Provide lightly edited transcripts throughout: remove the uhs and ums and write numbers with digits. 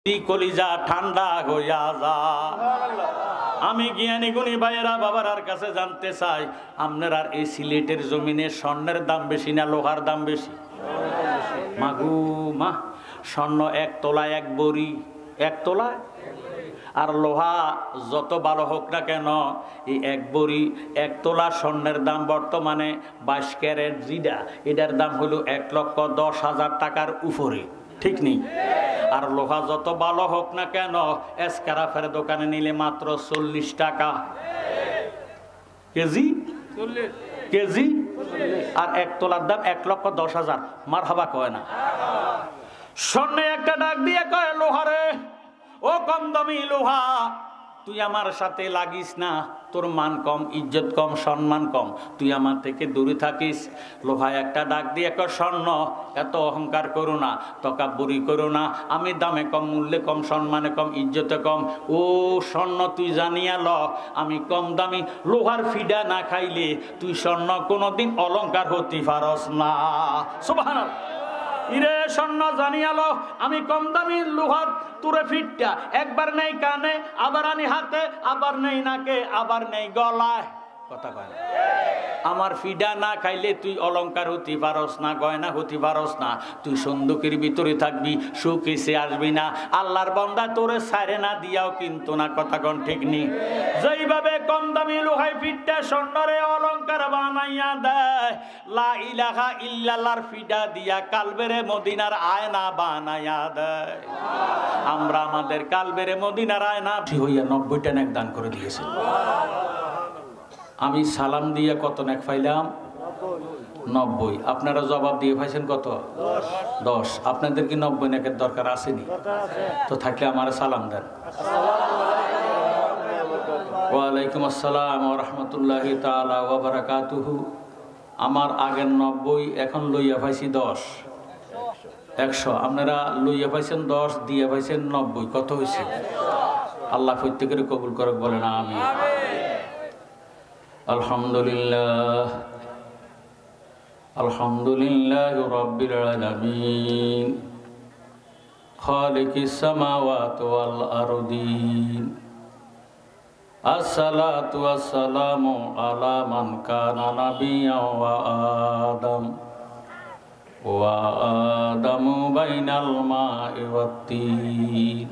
কলিজা ঠান্ডা হইয়া যা। আমি জ্ঞানী গুণী ভাইয়েরা বাবার কাছে জানতে চাই, আপনার এই সিলেটের জমিনে স্বর্ণের দাম বেশি না লোহার দাম বেশি? মাগু মা, স্বর্ণ 1 তোলায় 1 বড়ি, 1 তোলায়। আর লোহা যত ভালো হোক না কেন, এই 1 বড়ি 1 তোলা স্বর্ণের দাম বর্তমানে 22 ক্যারেট যেটা, এটার দাম হলো 1,10,000 টাকার উপরে, ঠিক নেই? আর লোহা যত ভালো হোক না কেন, এসকারাফের দোকানে নিলে মাত্র 40 টাকা কেজি, কেজি। আর 1 তোলার দাম 1,10,000। মারহাবা কয় না? স্বর্ণে একটা ডাক দিয়ে কয়, লোহারে, ও কম দামি লোহা, তুই আমার সাথে লাগিস না, তোর মান কম, ইজ্জত কম, সম্মান কম, তুই আমার থেকে দূরে থাকিস। লোহা একটা ডাক দিয়ে কয়, স্বর্ণ, এত অহংকার করো না, তকাব্বুরি করো না, আমি দামে কম, মূল্যে কম, সম্মানে কম, ইজ্জতে কম। ও স্বর্ণ, তুই জানিয়া ল, আমি কম দামি লোহার ফিডা না খাইলে তুই স্বর্ণ কোনোদিন অলংকার হতে পারস না। সুবহানাল্লাহ। ইরে স্বর্ণ, জানিয়ালো, আমি কম দামি লোহার তুরে ফিটটা একবার নেই কানে, আবার আনি হাতে, আবার নেই নাকে, আবার নেই গলায়। কথা কয় না? আমার ফিডা না খাইলে তুই অলংকার হতে পারস না, গয়না হতে পারস না, তুই সন্দুকের ভিতরে থাকবি, সুখ এসে আসবি না। আল্লাহর বান্দা তোরে ছাড়ে না দিয়াও কিন্তু না। কথা কোন ঠিক নেই? যেইভাবে কম দামি লোহাই ফিটটা স্বর্ণরে অলংকার বানাইয়া দেয়, লা ইলাহা ইল্লাল্লাহর ফিডা দিয়া কালবেরে মদিনার আয়না বানাইয়া দেয়। আমরা আমাদের কালবেরে মদিনার আয়না হইয়া 90টা নেক দান করে দিয়েছি। আমি সালাম দিয়ে কত নেক পাইলাম? 90। আপনারা জবাব দিয়ে পাইছেন কত? 10। আপনাদের কি 90 নেকের দরকার আসেনি? তো থাকলে আমার সালাম দেন। ওয়ালাইকুম আসসালাম ওয়া রাহমাতুল্লাহি তাআলা ওয়া বারাকাতুহু। আমার আগের 90, এখন লইয়া পাইছি 10, 100। আপনারা লইয়া পাইছেন 10, দিয়া পাইছেন 90, কত হয়েছে? আল্লাহ প্রত্যেকের কবুল করে, বলেন আমিন। আলহামদুলিল্লাহ, আলহামদুলিল্লাহ রাব্বিল আলামিন, খালিকিস সামাওয়াতি ওয়াল আরদিন। আসসালাতু ওয়াসসালামু আলা মান কানা নাবিয়্যান ওয়া আদামু বাইনাল মা'i ওয়াত-তিন।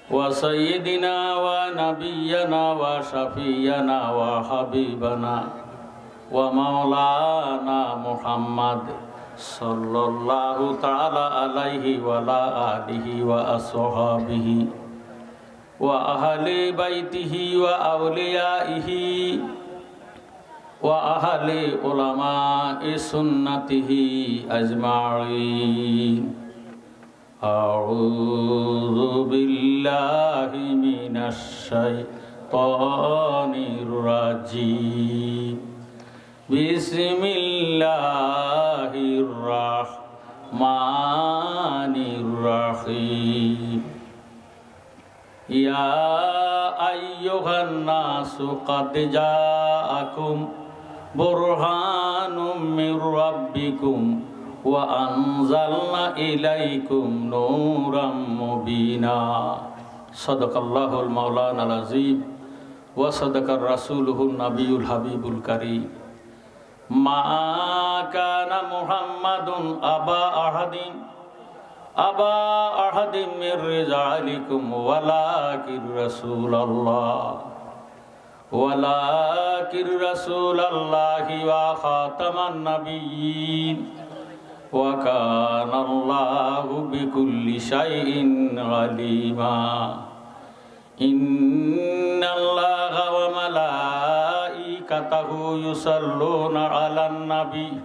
wa sayyidina wa nabiyyana wa shafiyyana wa habibana wa maulana Muhammad sallallahu ta'ala alaihi wa ala alihi wa ashabihi wa ahli baitihi wa awliyaihi wa ahli ulama'i sunnatihi ajma'in. A'udzu billahi minasy syaithanir rajim. Bismillahirrahmanirrahim. Ya ayyuhan nasu qad ja'akum burhanum mir rabbikum wa anzalna ilaikum nuram mubina. Sadaqallahul maulanal azim wa sadaqar rasuluhun nabiyul habibul karim. Ma kana Muhammadun aba ahadin min rijalikum walakin rasulallahi wa khataman nabiyyin. Wa kana Allahu bikulli syai'in alima. Inna Allaha wa malaikatahu yusalluna 'alan nabi.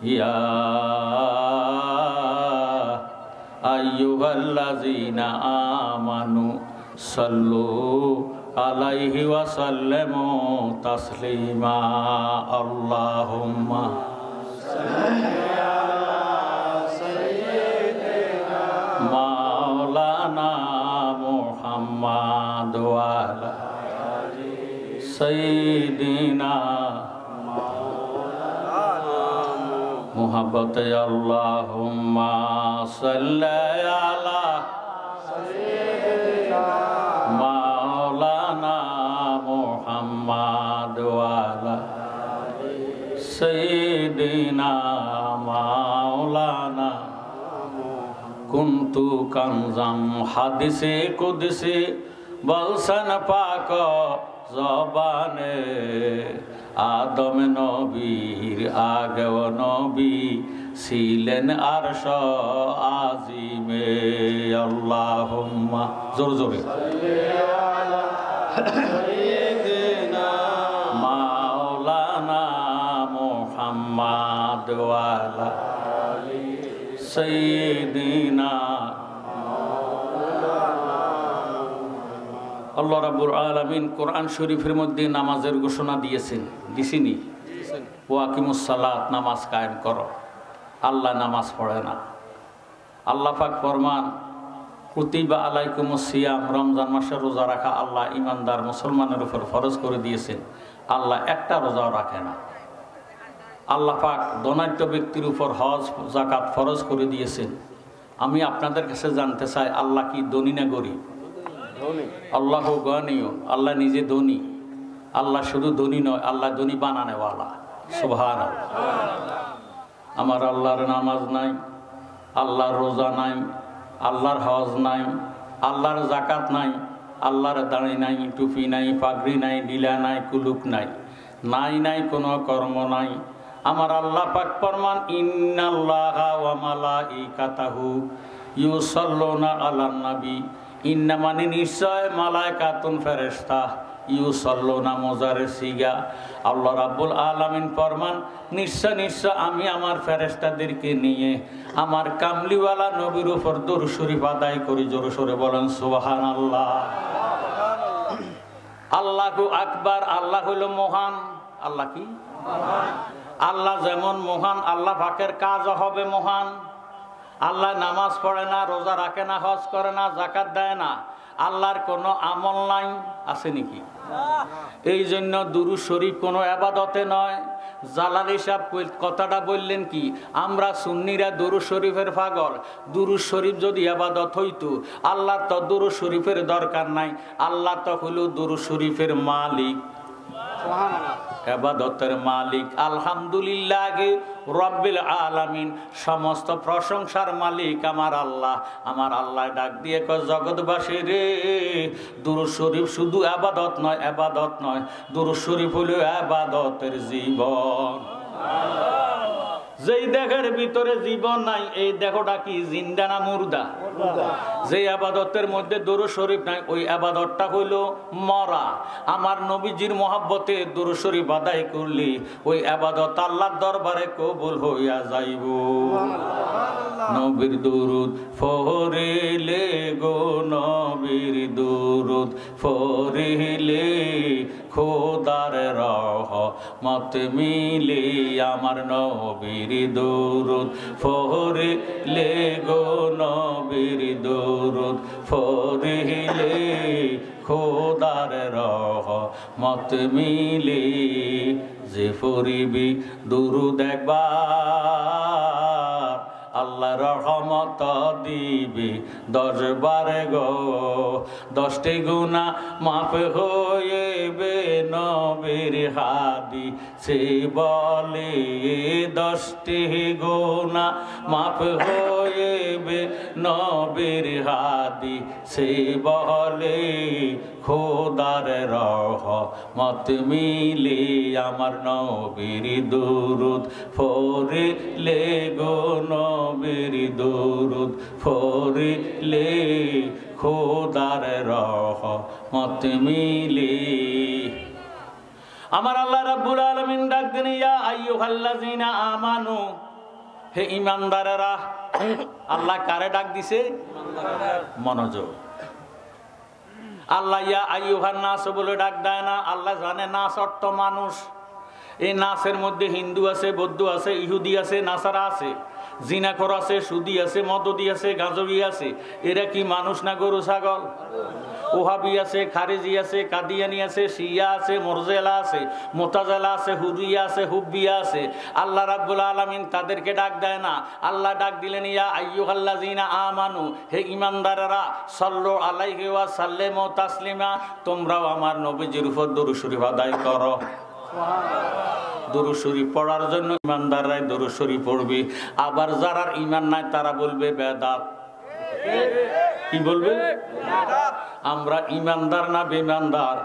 Ya ayyuhallazina amanu sallu alaihi wa sallimu taslima. Allahumma salli Muhammad wa ala Sayyidina मोहब्बत अल्लाहुम्मा सल्ली अला मौलाना मुहम्मद वाला सय्यिदिना मौलाना कुन्तु कंजम हादिसे कुदसे बलसन पाक जबाने आदम नबीर আগেও নবী ছিলেন আরশ আজিমে আল্লাহুম্মা জোরে জোরে সাইয়্যিদিনা মাওলানা মুহাম্মদ ওয়ালা আলি সাইয়্যিদিনা আল্লাহ রাব্বুল আলামিন কোরআন শরীফের মধ্যে নামাজের ঘোষণা দিয়েছেন, দিছেনি? ওয়াকিমুস সালাত, নামাজ কায়েম করো। আল্লাহ নামাজ পড়ে না। আল্লাহ পাক ফরমান কুতিবা আলাইকুমুস সিয়াম, রমজান মাসে রোজা রাখা আল্লাহ ইমানদার মুসলমানের উপর ফরজ করে দিয়েছেন। আল্লাহ একটা রোজাও রাখে না। আল্লাহ পাক ধনাঢ্য ব্যক্তির উপর হজ যাকাত ফরজ করে দিয়েছেন। আমি আপনাদের কাছে জানতে চাই, আল্লাহ কি ধনী না গরিব? আল্লাহ গনিয়, আল্লাহ নিজে ধনী। আল্লাহ শুধু ধনী নয়, আল্লাহ ধনী বানানেওয়ালা। সুবহানাল্লাহ। আমার আল্লাহর নামাজ নাই, আল্লাহর রোজা নাই, আল্লাহর হজ নাই, আল্লাহর যাকাত নাই, আল্লাহর দাড়ি নাই, টুপি নাই, পাগড়ি নাই, ডিলা নাই, কুলুক নাই, নাই নাই কোনো কর্ম নাই। আমার আল্লাহ পাক ফরমান ইন্নাল্লাহা ওয়া মালাইকাতাহু ইউসাল্লুনা আলান নবী, ইন্না মানে নিশ্চয়, মালাইকাতুন ফেরেশতা, ইউসাল্লুনা মুজারে সিগা। আল্লাহ রাব্বুল আলামিন ফরমান নিশ্চয় নিশ্চয় আমি আমার ফেরেশতাদেরকে নিয়ে আমার কামলিওয়ালা নবীর উপর দরুদ শরীফ আদায় করি। জোরে সোরে বলেন সুবহানাল্লাহ। আল্লাহু আকবার। আল্লাহ হলো মহান। আল্লাহ কি মহান? আল্লাহ যেমন মহান, আল্লাহ পাকের কাজও হবে মহান। আল্লাহ নামাজ পড়ে না, রোজা রাখে না, হজ করে না, যাকাত দেয় না। আল্লাহর কোনো আমল নাই, আছে নাকি? এই জন্য দুরূদ শরীফ কোনো ইবাদতে নয়। জালালী সাহেব কথাটা বললেন কি, আমরা সুন্নিরা দুরূদ শরীফের পাগল। দুরূদ শরীফ যদি ইবাদত হইতো, আল্লাহ তো দুরূদ শরীফের দরকার নাই। আল্লাহ তো হলো দুরূদ শরীফের মালিক, ইবাদতের মালিক। আলহামদুলিল্লাহ রব্বিল আলামিন, সমস্ত প্রশংসার মালিক আমার আল্লাহ। আমার আল্লাহ ডাক দিয়ে কয় জগৎবাসী রে, দুরূদ শরীফ শুধু ইবাদত নয়, ইবাদত নয়, দুরূদ শরীফ হলো ইবাদতের জীবন। যেই দেহের ভিতরে জীবন নাই, এই দেহটা কি জিন্দা না মুর্দা? যে আবাদতের মধ্যে দুরূদ শরীফ নাই, ওই আবাদতটা হইল মরা। আমার নবীজির মহব্বতে দুরূদ শরীফ আদায় করলি, ওই আবাদত আল্লাহর দরবারে কবুল হইয়া যাইব। নবীর দুরূদ ফরিলে গো, নবীর দুরূদ ফরিলে খোদার রহমত মিলে। আমার নবীর দুরূদ ফরিলে গো, নবীর দুরূদ ফরিলে খোদার রহমত মিলে। যে ফরিবি দুরূদ একবার, আল্লাহ রহমত দিবি 10 বার গো। 10টি গুনাহ মাফ হইবে নবীর হাদিসে বলে। 10টি গুনাহ মাফ হইবে নবীর হাদিসে বলে। খোদার রহমত মিলে। আমার নবীর দুরূদ ফরিলে গো, নবীর দুরূদ ফরিলে খোদার রহমত মিলে। আমার আল্লাহ রাব্বুল আলামিন ডাক দেন ইয়া আইয়ুহাল্লাযিনা আমানু, হে ঈমানদারেরা। আল্লাহ কারে ডাক দিছে? মনোযোগ। আল্লাহ ইয়া আইয়ুহান নাস বলে ডাক দেয় না। আল্লাহ জানে নাস অর্থ মানুষ। এই নাসের মধ্যে হিন্দু আছে, বৌদ্ধ আছে, ইহুদি আছে, নাসারা আছে। জিনাখোর আছে, সুদি আছে, মদদি আছে, গাঁজবি আছে। এরা কি মানুষ না গরু ছাগল? ওহাবি আছে, খারেজি আছে, কাদিয়ানি আছে, শিয়া আছে, মুরজিলা আছে, মুতাজিলা আছে, হুরিয়া আছে, হুব্বিয়া আছে। আল্লাহ রাব্বুল আলামিন তাদেরকে ডাক দেয় না। আল্লাহ ডাক দিলেন ইয়া আইয়ুহাল্লাযিনা আমানু, হে ঈমানদাররা, সাল্লু আলাইহি ওয়া সাল্লিমু তাসলিমা, তোমরাও আমার নবীজির উপর দরুদ শরীফ আদায় করো। দরুদ শরীফ পড়ার জন্য ঈমানদাররাই দরুদ শরীফ পড়বে। আবার যারা ঈমান নাই তারা বলবে বেদাত। কি বলবে? আমরা ঈমানদার না বেঈমানদার?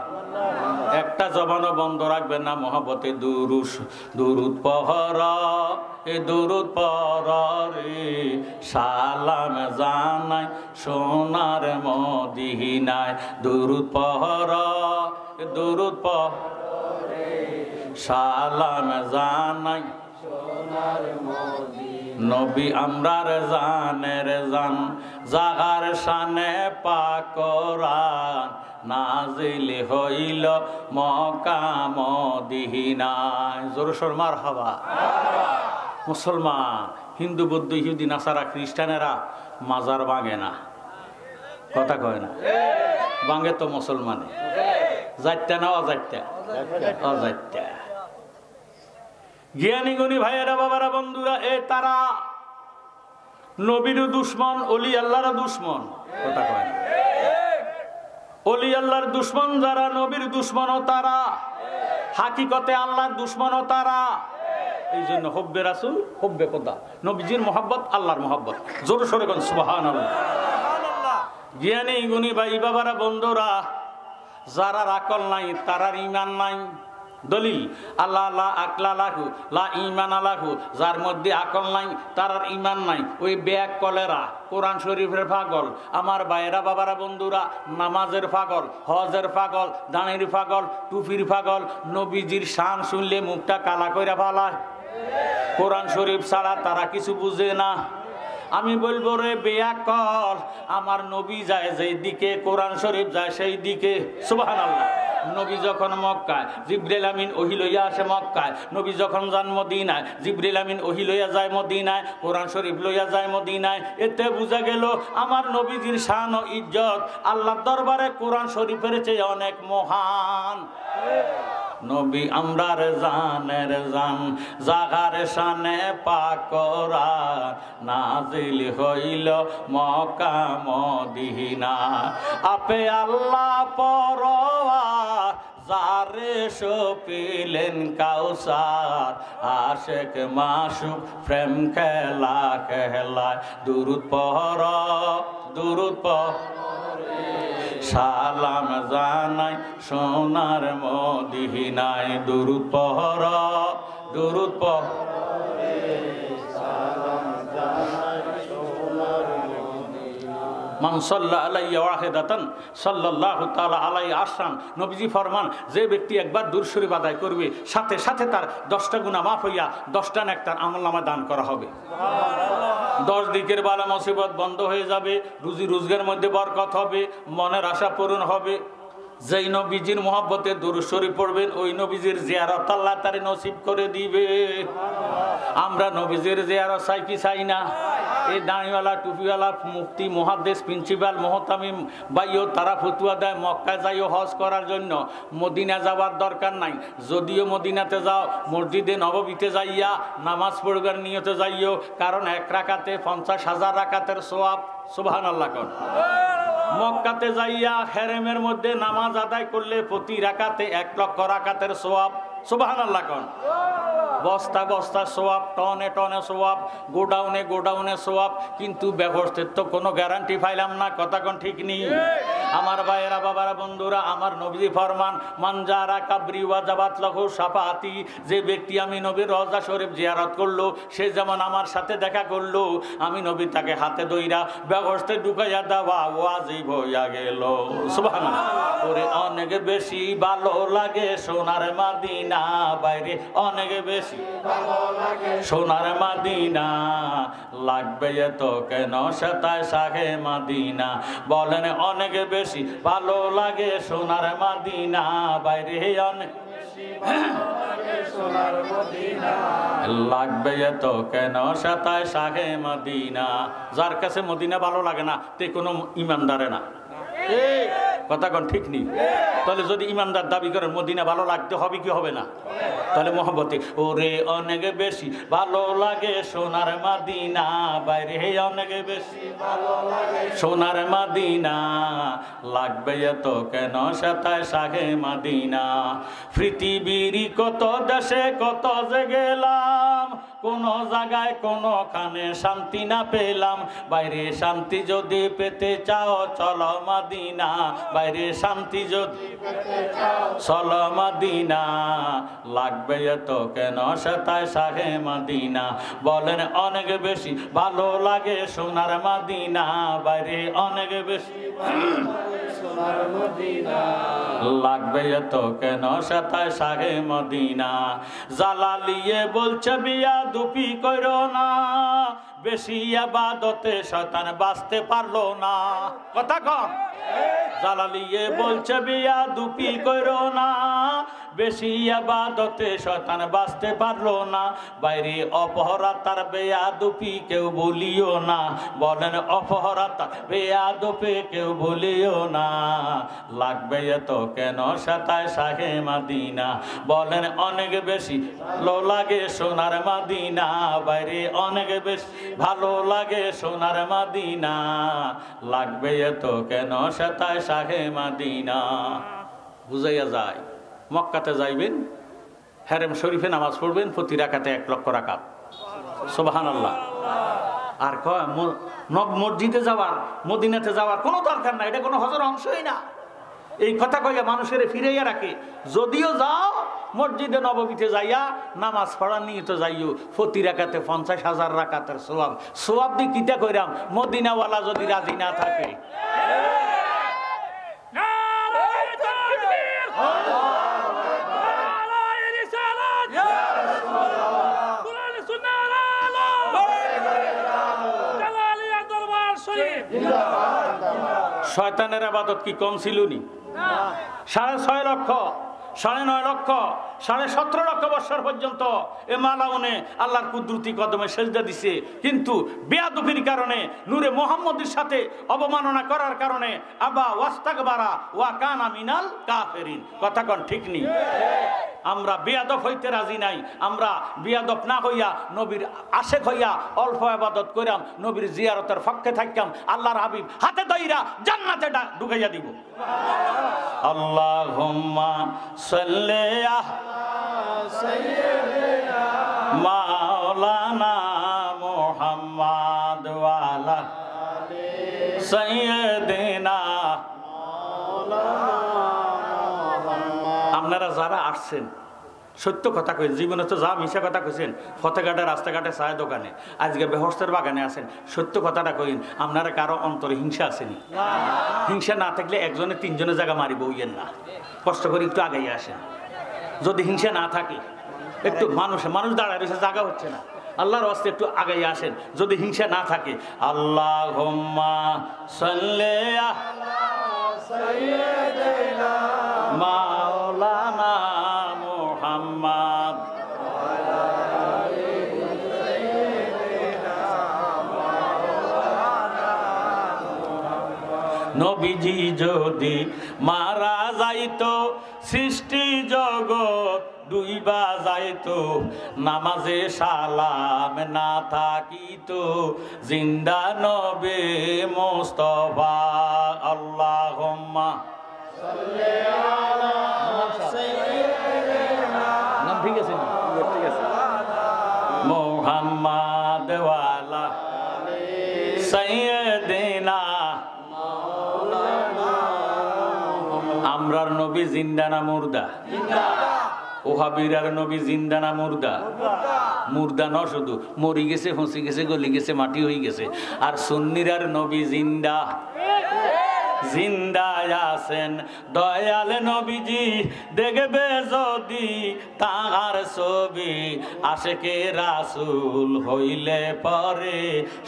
একটা জবানও বন্ধ রাখবেন না। মহব্বতে দুরুদ পড়া, এ দুরুদ পড়া রে, সালাম জানাই সোনার মদিনায়। দুরুদ পড়া, দুরুদ পড়া, সালাম জানাই সোনার মদিনায়। নবী আমরার জানের জান, জাগার শানে পাক কোরআন, নাজিল হইল মক্কা মদিনায়। জোরে সোরে মারহাবা। মুসলমান, হিন্দু, বৌদ্ধ, ইহুদি, নাসারা, খ্রিস্টানেরা মাজার ভাঙে না, কথা কয় না। ভাঙে তো মুসলমানে। যাইতা না অযাইতা? অযাইতা। জ্ঞানী গুণী ভাইয়েরা, বাবারা, বন্ধুরা, এ তারা নবীর দুশ্মন, অলি আল্লাহর দুশ্মন, কথা কয় না। অলি আল্লাহর দুশ্মন যারা, নবীর দুশ্মনও তারা, হাকিকতে আল্লাহর দুশ্মনও তারা। এই জন্য হব্বে রাসূল, হব্বে খোদা, নবীজির মহব্বত, আল্লাহর মহব্বত। জোরে সোরে কোন সুবহানাল্লাহ। জ্ঞানী গুণী ভাই বাবারা, বন্ধুরা, যারা আকল নাই তারার ঈমান নাই। দলিল আল্লাহ লা আকলা লাহু লা ঈমান লাহু, যার মধ্যে আকল নাই তারার ঈমান নাই। ওই ব্যাক কলেরা, কোরআন শরীফের পাগল, আমার ভাইয়েরা, বাবারা, বন্ধুরা, নামাজের পাগল, হজের পাগল, দানের পাগল, টুপির পাগল, নবীজির শান শুনলে মুখটা কালা কইরা ফালায়। কোরআন শরীফ ছাড়া তারা কিছু বুঝে না। আমি বলবো রে বেয়াকল, আমার নবী যায় যেই দিকে, কোরআন শরীফ যায় সেই দিকে। সুবহানাল্লাহ। নবী যখন মক্কায়, জিবরিল আমিন ওহী লইয়া আসে মক্কায়। নবী যখন যান মদিনায়, জিবরিল আমিন ওহী লইয়া যায় মদিনায়, কোরআন শরীফ লইয়া যায় মদিনায়। এতে বোঝা গেল আমার নবীজির শান ও ইজ্জত আল্লাহর দরবারে কোরআন শরীফের চেয়ে অনেক মহান। নবী আমরার জানের জান, জাগার শানে পাক কোরআন, নাজিল হইল মক্কা মদিনা। আপে আল্লাহ পরওয়ার, যারে সপিলেন কাউসার, আশেক মাসুক প্রেম খেলা খেলায়। দুরুদ পড়, দুরুদ পড়, সালাম জানাই সোনার মদিনায়। দুরুদ পড়, দুরুদ পড়, মান সাল্লা আলাইয়া ওয়াহিদাতান সাল্লাল্লাহু তাআলা আলাইহি আশরান। নবীজি ফরমান, যে ব্যক্তি একবার দুরূদ শরীফ আদায় করবে, সাথে সাথে তার 10টা গুনাহ মাফ হইয়া 10টা নেকটার আমলনামায় দান করা হবে। 10 দিকের বালা মুসিবত বন্ধ হয়ে যাবে, রুজি রোজগারের মধ্যে বরকত হবে, মনের আশা পূরণ হবে। যেই নবীজির মহব্বতে দুরূদ শরীফ পড়বেন, ওই নবীজির জিয়ারত আল্লাহ তারে নসিব করে দিবে। আমরা নবীজির জিয়ারত চাই কি চাই না? এই দাঁড়িওয়ালা, টুপিওয়ালা, মুফতি, মুহাদ্দিস, প্রিন্সিপাল, মুহতামিম ভাইও তারা ফতুয়া দেয় মক্কায় যাইও হজ করার জন্য, মদিনা যাওয়ার দরকার নাই। যদিও মদিনাতে যাও, মসজিদে নববীতে যাইয়া নামাজ পড়বার নিয়তে যাইও, কারণ 1 রাকাতে 50,000 রাকাতের সওয়াব। সুবহানাল্লাহ। কোন মক্কাতে যাইয়া হেরেমের মধ্যে নামাজ আদায় করলে প্রতি রাকাতে 1 লক্ষ রাকাতের সওয়াব। সুবহানাল্লাহ। কোন বস্তা বস্তা সোয়াব, টনে টনে সোয়াব, গোডাউনে গোডাউনে সোয়াব, কিন্তু ব্যবস্থিত তো কোনো গ্যারান্টি পাইলাম না। কথা কোন ঠিক নেই? আমার ভাইয়েরা, বাবারা, বন্ধুরা, আমার নবী ফরমান, মানজারা কাবরি ওয়াজাবাত লাহু শাফাআতি, যে ব্যক্তি আমি নবীর রওজা শরীফ জিয়ারত করলো, সে যেমন আমার সাথে দেখা করলো, আমি নবী তাকে হাতে ধইরা ব্যবস্থায় ঢুকাইয়া দেওয়া ওয়াজিব হইয়া গেল। সুবহানাল্লাহ। ওরে অনেক বেশি ভালো লাগে সোনার মদিনা, বাইরে অনেক বেশি সোনার মদিনা, লাগবে তো কেন সেতায় শাহে মদিনা। বলেন অনেক বেশি ভালো লাগে সোনার মদিনা, বাইরে অনেক বেশি ভালো লাগে লাগবে এত কেন সাতায় শাহে মদিনা। যার কাছে মদিনা ভালো লাগে না তে কোনো ইমানদারে না। কথা কোন ঠিক নেই? তাহলে যদি ইমানদার দাবি করেন মদিনা ভালো লাগতে হবে কি হবে না? তাহলে মহব্বতে ওরে অনেক বেশি ভালো লাগে সোনার মদিনা, বাইরে অনেক বেশি ভালো লাগে সোনার মদিনা। লাগবে এত কেন সাতায় শাহে মদিনা। পৃথিবীর কত দেশে কত যে গেলাম, কোন জায়গায় কোনখানে শান্তি না পেলাম। বাইরে শান্তি যদি পেতে চাও চলো মদিনা, বাইরে শান্তি যদি পেতে চাও চলো মদিনা। লাগবে এত কেন সাতায় শাহে মদিনা। বলেন অনেক বেশি ভালো লাগে সোনার মদিনা, বাইরে অনেক বেশি সোনার মদিনা। লাগবে এত কেন সাতায় শাহে মদিনা। জালালিয়ে বলছে বিয়া দুপি কইরো না, বেশি ইবাদতে শয়তান বাঁচতে পারলো না। কথা কন। জালালিয়ে বলছে বিয়া দুপি কইরো না, বেশি ইবাদতে শয়তান বাঁচতে পারলো না। বাইরে অপহরাতার বেয়াদপি কেউ বলিও না, বলেন অপহরাতার বেয়াদপি কেউ বলিও না। লাগবে এত কেন সাতায় শাহে মদিনা। বলেন অনেক বেশি ভালো লাগে সোনার মদিনা, বাইরে অনেক বেশি ভালো লাগে সোনার মদিনা। লাগবে এত কেন সাতায় শাহে মদিনা। বুঝাইয়া যায় মক্কাতে যাইবেন, হেরেম শরীফে নামাজ পড়বেন, প্রতি রাকাতে 1 লক্ষ রাকাত। সুবহানাল্লাহ। আর কয় মসজিদে যাওয়ার মদিনাতে যাওয়ার কোনো দরকার নাই, এটা কোনো হজের অংশই না। এই কথা কইয়া মানুষের ফিরাইয়া রাখে। যদিও যাও মসজিদে নববীতে যাইয়া নামাজ পড়ার নিয়ত যাইও, প্রতি রাকাতে 50,000 রাকাতের সওয়াব। সওয়াব দি কিটা কইরাম মদিনাওয়ালা যদি রাজি না থাকে। শয়তানের ইবাদত কি কম ছিল নি? 6.5 লক্ষ, 9.5 লক্ষ, 17.5 লক্ষ বছর পর্যন্ত এ মালাউনে আল্লাহর কুদরতি কদমে সেজদা দিছে। কিন্তু বেয়াদবির কারণে নূরে মুহাম্মদের সাথে অবমাননা করার কারণে আবা ওয়াস্তাকবারা ওয়া কানা মিনাল কাফিরিন। কথা কোন ঠিক নেই? আমরা বেয়াদব হইতে রাজি নাই। আমরা বেয়াদব না হইয়া নবীর আশেক হইয়া অল্প ইবাদত কইরাম, নবীর জিয়ারতের পক্ষে থাকতাম, আল্লাহর হাবিব হাতে ধইরা জান্নাতে ঢুকাইয়া দিব। আল্লাহুম্মা সাল্লি আলা সাইয়্যিদিনা মাওলানা মুহাম্মদ ওয়া আলা আলি সাইয়্যিদিনা মাওলানা। আপনারা যারা আসছেন সত্য কথা কইছেন, জীবনে তো যা মিশা কথা কইছেন, ফতেঘাটে রাস্তাঘাটে চায় দোকানে, আজকে বেহস্তের বাগানে আছেন, সত্য কথাটা কইন। আপনারা কারো অন্তরে হিংসা আসেনি? হিংসা না থাকলে একজনে 3 জনের জায়গা মারিব ইয়েন না। কষ্ট করে একটু আগাইয়া আসেন। যদি হিংসা না থাকে একটু মানুষ দাঁড়ায় রয়েছে, জায়গা হচ্ছে না, আল্লাহর ওয়াস্তে একটু আগাইয়া আসেন। যদি হিংসা না থাকে আল্লাহুম্মা সাল্লি আলা সাইয়্যিদিনা মাওলানা মুহাম্মদ ওয়া আলি সাইয়্যিদিনা মাওলানা মুহাম্মদ। নবীজি যদি মারা যাইতো সৃষ্টি জগৎ ডুইবা যাইতো, নামাজে সালাম না থাকিতো, জিন্দা নবী মুস্তাফা। আল্লাহুম্মা সাল্লি আলা সাইয়্যিদিনা, নাম ঠিক আছে না? ঠিক আছে। মুহাম্মদ ওয়া আলা আলি সাইয়্যিদিনা মাওলানা। আমরার নবী জিন্দা না মুর্দা? জিন্দা। ওহাবিরার নবী জিন্দা না মুর্দা? মুর্দা ন, শুধু মরি গেছে, ফসি গেছে, গলি গেছে, মাটি হয়ে গেছে। আর সুন্নিরার নবী জিন্দা, জিন্দা আছেন। দয়াল নবীজি দেখবে যদি তাহার ছবি, আশেকে রাসূল হইলে পরে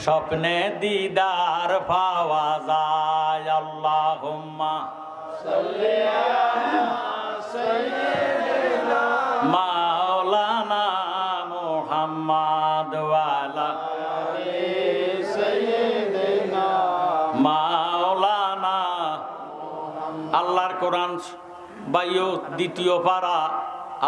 স্বপ্নে দিদার পাওয়া যায়। আল্লাহুম্মা সাল্লি আলা সাইয়্যিদিনা মাওলানা আল্লাহর কোরআন বাইও দ্বিতীয় পারা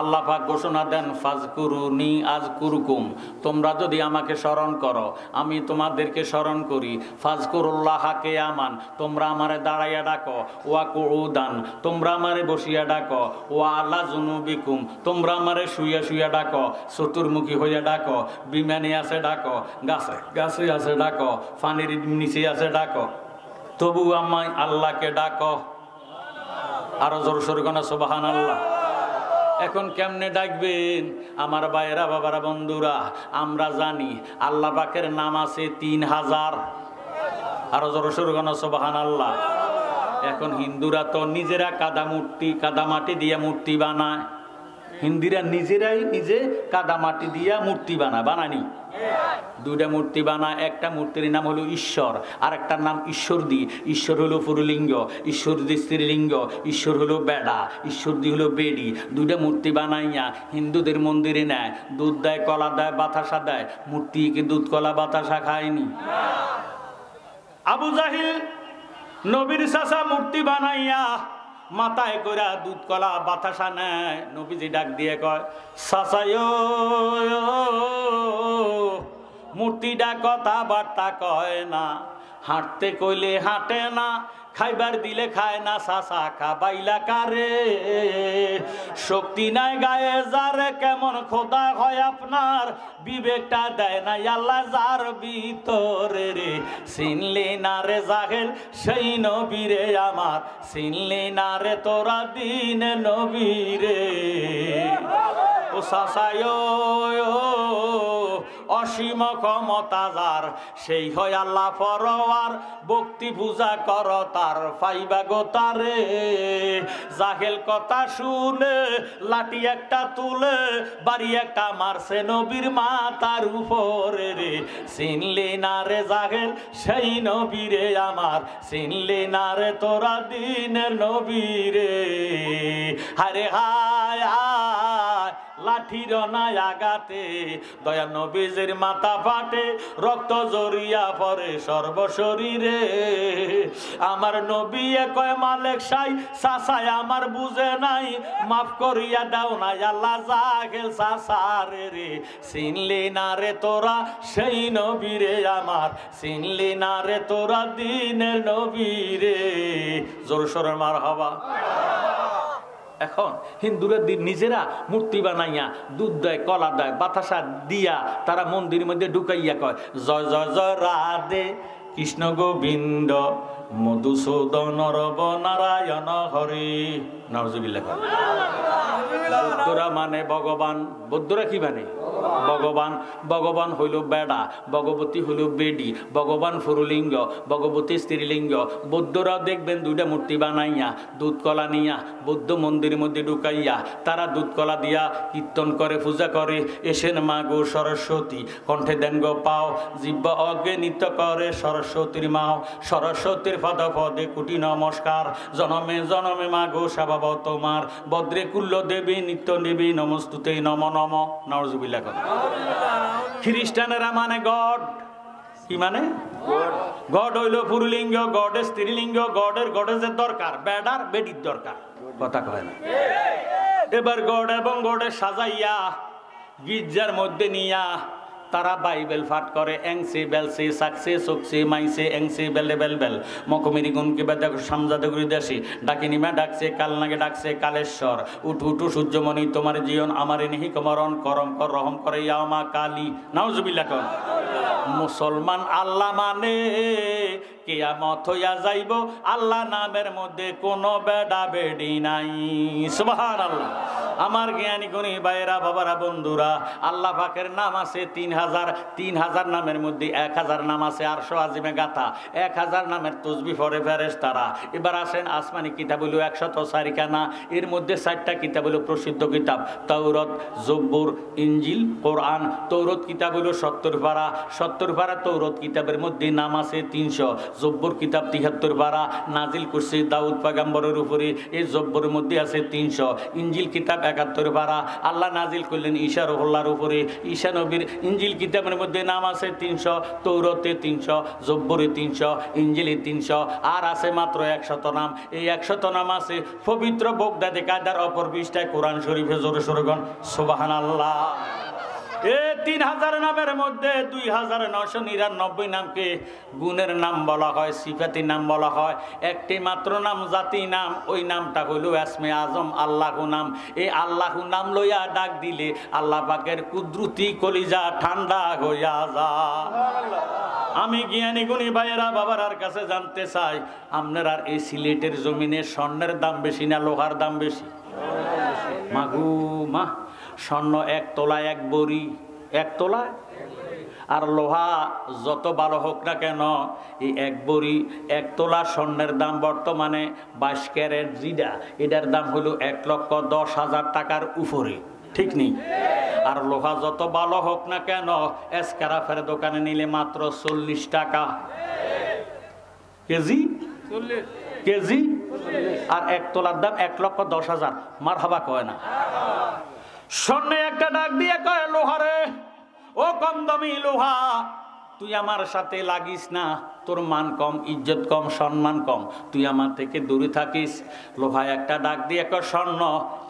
আল্লাহ পাক ঘোষণা দেন ফাজকুরুনি আযকুরুকুম, তোমরা যদি আমাকে স্মরণ করো আমি তোমাদেরকে স্মরণ করি। ফাজকুরুল্লাহ কিয়ামান, তোমরা আমারে দাঁড়াইয়া ডাকো। ওয়া কুউদান, তোমরা আমারে বসিয়া ডাকো। ওয়া আলা জুনুবিকুম, তোমরা আমারে শুইয়া শুইয়া ডাকো। চতুর্মুখী হইয়া ডাকো। বিমানে আছে ডাকো, গাছে গাছে আছে ডাকো, পানির নিচে আছে ডাকো, তবু আমায় আল্লাহকে ডাকো। আরো জোর সোরে কোন সুবহানাল্লাহ। এখন কেমনে ডাকবেন আমার ভাইয়েরা, বাবারা, বন্ধুরা? আমরা জানি আল্লাহ পাকের নাম আছে 3000। আরো জোর সোরে কোন সুবহানাল্লাহ। এখন হিন্দুরা তো নিজেরা কাদা মাটি দিয়ে মূর্তি বানায়। হিন্দুরা নিজেরাই নিজে কাদা মাটি দিয়া মূর্তি বানানি। দুইটা মূর্তি বানায়। একটা মূর্তির নাম হলো ঈশ্বর, আর একটার নাম ঈশ্বরদী। ঈশ্বর হলো পুরুলিঙ্গ, ঈশ্বরদী স্ত্রীলিঙ্গ, ঈশ্বর হলো বেড়া, ঈশ্বরদী হলো বেডি। দুইটা মূর্তি বানাইয়া হিন্দুদের মন্দিরে নেয়, দুধ দেয়, কলা দেয়, বাতাসা দেয়। মূর্তি কি দুধ কলা বাতাসা খায়নি? আবু জাহিল নবীর চাচা মূর্তি বানাইয়া মাথায় কইরা দুধ কলা বাতাসা নেয়। নবীজি ডাক দিয়ে কয়, চাচায় মূর্তিটা কথা বার্তা কয় না, হাঁটতে কইলে হাঁটে না, খাইবার দিলে খায় না, চাচা খাবাইলা কারে? শক্তি নাই গায়ে যারে, কেমন খোদা হয় আপনার? বিবেকটা দেয় না আল্লাহ যার ভিতরে রে। চিনলি না রে জাহেল সেই নবীরে আমার, চিনলি না রে তোরা দিন নবীরে। ও চাচায় অসীম ক্ষমতা যার, সেই হয় আল্লাহ পরওয়ার। ভক্তি পূজা কর তার, পাইবা গো তারে। জাহেল কথা শুনে লাঠি একটা তুলে বাড়ি একটা মারছে নবীর মাথার উপরে রে। চিনলি না রে জাহেল সেই নবীরে আমার, চিনলি না রে তোরা দিনের নবীরে। হারে হায় হায় লাঠির নাই আগাতে, দয়া নবীজের মাথা ফাটে, রক্ত জড়িয়া পড়ে সর্বশরীরে। আমার নবী কয় মালেক সাই, চাচাই আমার বুঝে নাই, মাফ করিয়া দাও না আল্লাহ জাহেল চাচারে রে। চিনলি না রে তোরা সেই নবীরে আমার, চিনলি না রে তোরা দিনের নবীরে। জোর সোরে মারহাবা। এখন হিন্দুরা নিজেরা মূর্তি বানাইয়া দুধ দেয়, কলা দেয়, বাতাসা দিয়া তারা মন্দিরের মধ্যে ঢুকাইয়া কয়, জয় জয় জয় রাধে কৃষ্ণ গোবিন্দ মধুসূদন রব নারায়ণ হরি। নাউজুবিল্লাহ। বৌদ্ধরা মানে ভগবান। বৌদ্ধরা কি মানে? ভগবান। ভগবান হইল বেড়া, ভগবতী হইল বেডি, ভগবান পুরুলিঙ্গ, ভগবতী স্ত্রীলিঙ্গ। বৌদ্ধরা দেখবেন দুইটা মূর্তি বানাইয়া দুধ কলা নিয়া বৌদ্ধ মন্দিরের মধ্যে ঢুকাইয়া তারা দুধ কলা দিয়া কীর্তন করে, পূজা করে। এসেন মা গো সরস্বতী, কণ্ঠে দেন গো পাও, জিহ্বা অজ্ঞে নৃত্য করে সরস্বতীর মাও। সরস্বতীর পদ পদে কোটি নমস্কার, জনমে জনমে মা গো স্বভাব তোমার। বদ্রে কুল্ল দেবী নিত্য দেবী নমস্তুতে নম নম। নাউজুবিল্লাহ। খ্রিস্টানেরা মানে গড। কি মানে? গড হইল পুরুলিঙ্গ, গডের স্ত্রীলিঙ্গ, গডের দরকার, বেডার বেডির দরকার। কথা কয় না। এবার গড এবং গডের সাজাইয়া গির্জার মধ্যে নিয়া তারা বাইবেল পাঠ করে। এংসে বেলসে সাকসে সকসে মাইসে এংসে বেলে বেল বেল মকমেরি গুনকে বেদা সামজাদে গুরি দেশি ডাকিনিমা ডাকছে কালনাগে ডাকছে কালেশ্বর। উঠু উঠু সূর্যমণি তোমার জীবন আমারে নিহি কমরণ করম কর রহম করে ইয়ামা কালী। নাউজুবিল্লাহ। কর মুসলমান আল্লাহ মানে কিয়ামত হইয়া যাইব, আল্লাহ নামের মধ্যে কোনো বেডা বেডি নাই। সুবহানাল্লাহ। আমার জ্ঞানী গুণী ভাইয়েরা, বাবারা, বন্ধুরা, আল্লাহ পাকের নাম আছে 3000। 3000 নামের মধ্যে 1000 নাম আছে আরশে আজিমে গাথা। 1000 নামের তসবিহ পড়ে ফেরেশতারা। এবার আসেন আসমানি কিতাব হলো 104 খানা। এর মধ্যে 4টা কিতাব হলো প্রসিদ্ধ কিতাব, তাওরাত, জব্বুর, ইনজিল, কোরআন। তাওরাত কিতাব হলো 70 পারা। 70 পারা তাওরাত কিতাবের মধ্যে নাম আছে 300। জব্বুর কিতাব 73 পারা, নাজিল করছে দাউদ পয়গম্বরের উপরে। এই জব্বুরের মধ্যে আছে 300। ইনজিল কিতাব 71 পারা। আল্লাহ নাজিল করলেন ঈসা রুহুল্লাহর উপরে। ঈসা নবীর ইঞ্জিল কিতাবের মধ্যে নাম আছে 300, তৌরাতে 300, জব্বরে 300, ইঞ্জিলে 300, আর আছে মাত্র 100 নাম। এই 100 নাম আছে পবিত্র বগদাদে কায়দার অপর পৃষ্ঠায় কোরআন শরীফে। জোরে সোরে গণ সুবহানাল্লাহ। এই 3000 নামের মধ্যে 2999 নামকে গুণের নাম বলা হয়, সিফাতি নাম বলা হয়। একটি মাত্র নাম জাতি নাম, ওই নামটা হইল এসমে আজম, আল্লাহু নাম। এই আল্লাহু নাম লইয়া ডাক দিলে আল্লাহ পাকের কুদরতি কলিজা ঠান্ডা হইয়া যায়। আমি জ্ঞানী গুণী ভাইয়েরা বাবারার কাছে জানতে চাই, আপনার এই সিলেটের জমিনে স্বর্ণের দাম বেশি না লোহার দাম বেশি? মাগু মা, স্বর্ণ 1 তোলায় 1 বড়ি, 1 তোলায়। আর লোহা যত ভালো হোক না কেন, এই 1 বড়ি 1 তোলা স্বর্ণের দাম বর্তমানে 22 ক্যারেট যেটা, এটার দাম হলো 1,10,000 টাকার উপরে, ঠিক নেই? আর লোহা যত ভালো হোক না কেন, এসকারাফের দোকানে নিলে মাত্র 40 টাকা কেজি, কেজি। আর 1 তোলার দাম 1,10,000। মারহাবা কয় না? স্বর্ণে একটা ডাক দিয়ে কয়, লোহারে, ও কম দামি লোহা, তুই আমার সাথে লাগিস না, তোর মান কম, ইজ্জত কম, সম্মান কম, তুই আমার থেকে দূরে থাকিস। লোহা একটা ডাক দিয়ে কয়, স্বর্ণ,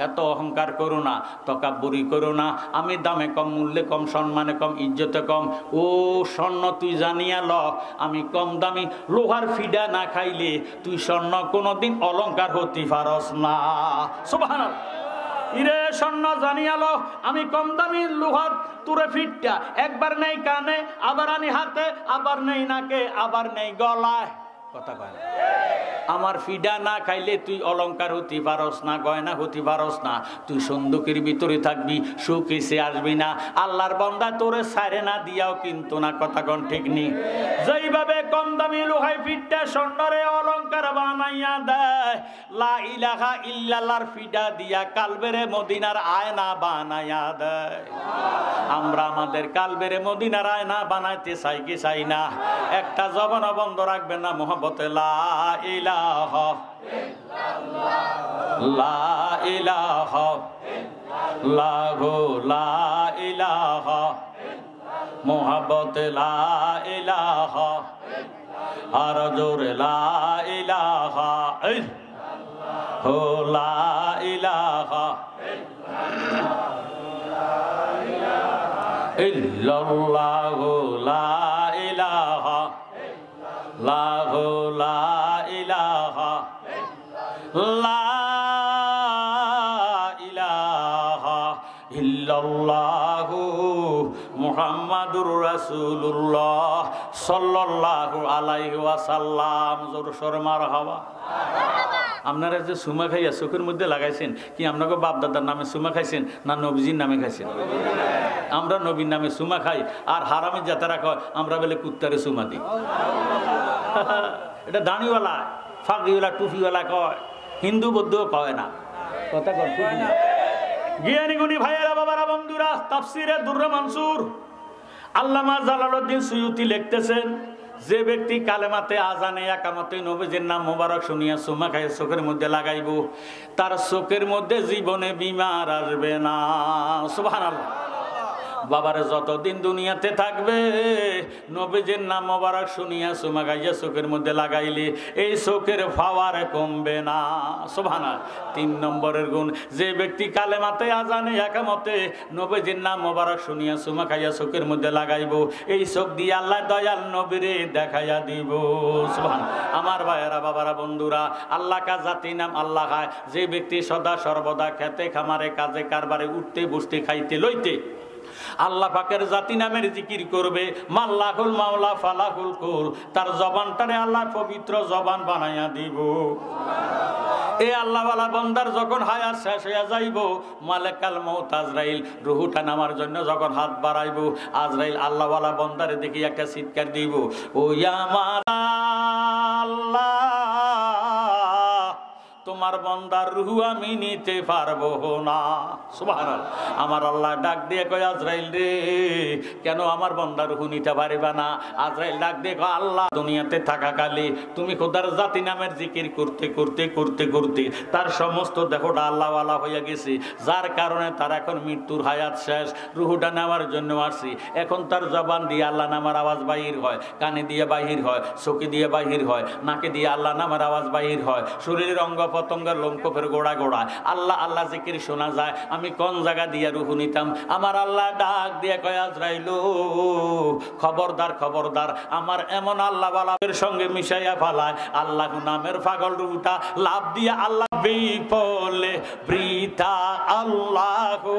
এত অহংকার করো না, তকাব্বুরি করো না, আমি দামে কম, মূল্যে কম, সম্মানে কম, ইজ্জতে কম। ও স্বর্ণ, তুই জানিয়া ল, আমি কম দামি লোহার ফিডা না খাইলে তুই স্বর্ণ কোনোদিন অলংকার হতে পারস না। সুবহানাল্লাহ। ইরে স্বর্ণ, জানিয়ালো, আমি কম দামি লোহার তুরে ফিটটা একবার নেই কানে, আবার আনি হাতে, আবার নেই নাকে, আবার নেই গলায়। কথা কয় না? আমার ফিডা না খাইলে তুই অলংকার হতে পারস না, গয়না হতে পারস না, তুই সন্দুকের ভিতরে থাকবি, সুখ এসে আসবি না। আল্লাহর বান্দা তোরে সারে না দিয়াও কিন্তু না। কথা কোন ঠিক নেই? যেইভাবে কম দামি লোহাই ফিটটা স্বর্ণরে অলংকার বানাইয়া দেয়, লা ইলাহা ইল্লাল্লাহর ফিডা দিয়া কালবেরে মদিনার আয়না বানাইয়া দেয়। আমরা আমাদের কালবেরে মদিনার আয়না বানাইতে চাই কি চাই না? একটা জবান বন্ধ রাখবেন না মোহাম্মতে লা ইলাহা ইল্লাল্লাহ, লা ইলাহা ইল্লাল্লাহ, লা ইলাহা মোহাম্মতে লা ইলাহা, আর জোরে লা ইলাহা ইল্লাল্লাহ, লা ইলাহা ইল্লাল্লাহ, লা ইলাহা লাহু, লা ইলাহা, লা ইলাহা ইল্লাল্লাহু মুহাম্মাদুর রাসূলুল্লাহ সাল্লাল্লাহু আলাইহি ওয়াসাল্লাম। জোর সোরে মারহাবা। আপনারা যে সুমা খাইয়া চোখের মধ্যে লাগাইছেন, কি আপনাকে বাপ দাদার নামে সুমা খাইছেন না নবীজির নামে খাইছেন? আমরা নবীর নামে সুমা খাই, আর হারামি জাতারা কয় আমরা বলে কুত্তারে সুমা দিই। এটা দাড়িওয়ালা, ফাঁকিওয়ালা, টুপিওয়ালা কয়, হিন্দু বৌদ্ধও কয় না। কথা কয় না? জ্ঞানী গুণী ভাইয়েরা বাবারা বন্ধুরা, তাফসিরে দুররে মানসুর আল্লামা জালালউদ্দিন সুয়ুতি লিখতেছেন, যে ব্যক্তি কালেমাতে আজানে একামতে নবীজির নাম মোবারক শুনিয়া সুমা খায় চোখের মধ্যে লাগাইব, তার চোখের মধ্যে জীবনে বিমার আসবে না। সুবহানাল্লাহ। বাবারে যতদিন দুনিয়াতে থাকবে নবীজির নাম মোবারক শুনিয়া সুমা গাইয়া চোখের মধ্যে লাগাইলে এই চোখের পাওয়ার কমবে না। সুবহানাল্লাহ। 3 নম্বরের গুণ, যে ব্যক্তি কালেমাতে আজানে একামতে নবীজির নাম মোবারক শুনিয়া সুমা খাইয়া চোখের মধ্যে লাগাইব, এই চোখ দিয়ে আল্লাহ দয়াল নবীরে দেখাইয়া দিব। সুবহানাল্লাহ। আমার ভাইয়েরা বাবারা বন্ধুরা, আল্লাহ কা জাতি নাম আল্লাহ খায়। যে ব্যক্তি সদা সর্বদা খেতে খামারে কাজে কারবারে উঠতে বসতে খাইতে লইতে আল্লাহ পাকের জাতি নামের জিকির করবে, মাল্লাহুল মাওলা ফালাহুল কুল, তার জবানটারে আল্লাহ পবিত্র জবান বানাইয়া দিব। এই আল্লাহওয়ালা বান্দার যখন হায়াত শেষ হইয়া যাইব, মালেকাল মউত আজরাইল রুহুটা নামার জন্য যখন হাত বাড়াইব, আজরাইল আল্লাহওয়ালা বান্দারে দেখি একটা চিৎকার দিব, ও আমার আল্লাহ তোমার বান্দার রূহ আমি নিতে পারবো না। সুবহানাল্লাহ। আমার আল্লাহ ডাক দিয়ে কয় আজরাইল রে, কেন আমার বান্দার রূহ নিতে পারবে না? আজরাইল ডাক দিয়ে কয় আল্লাহ দুনিয়াতে থাকাকালে তুমি খোদার জাতি নামের জিকির করতে করতে করতে করতে তার সমস্ত দেহটা আল্লাহওয়ালা হয়ে গেছে, যার কারণে তার এখন মৃত্যুর হায়াত শেষ, রুহুটা নেওয়ার জন্য আসছি। এখন তার জবান দিয়ে আল্লাহ নামার আওয়াজ বাহির হয়, কানে দিয়ে বাহির হয়, চোখে দিয়ে বাহির হয়, নাকে দিয়ে আল্লাহ নামার আওয়াজ বাহির হয়, শরীরের অঙ্গ প্রত্যঙ্গের লোমকূপের গোড়া গোড়ায় আল্লাহ আল্লাহ জিকির শোনা যায়। আমি কোন জায়গা দিয়ে রুহু নিতাম? আমার আল্লাহ ডাক দিয়ে কয় আজরাইল খবরদার খবরদার, আমার এমন আল্লাহ বালাবের সঙ্গে মিশাইয়া ফালায় আল্লাহ নামের পাগল রুহুটা লাভ দিয়ে আল্লাহ বিপলে বৃথা আল্লাহু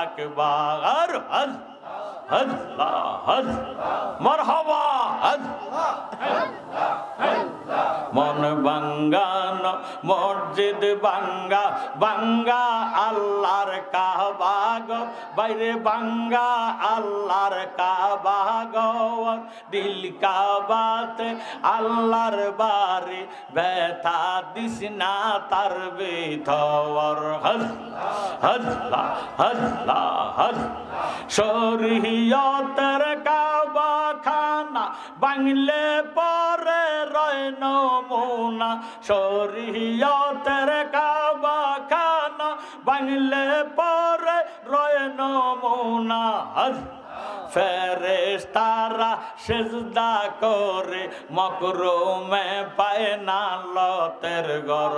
আকবার। আল্লাহ মারহাবা। মন বাঙ্গান মসজিদ বাঙ্গা বাঙ্গা আল্লাহর কাবা গো, বাইরে বাঙ্গা আল্লাহর কাবা গো, দিল কাবাতে আল্লাহর বাড়ি, ব্যথা দিস না তার ভিতর। আল্লাহ আল্লাহ শরীয়তের কাবা খানা বাংলে পরে রয় নমুনা, শরীয়তের কাবা খানা বাংলে পরে রয় নমুনা। ফেরেশতারা সিজদা করে মকরুমে পায় না লতের ঘর।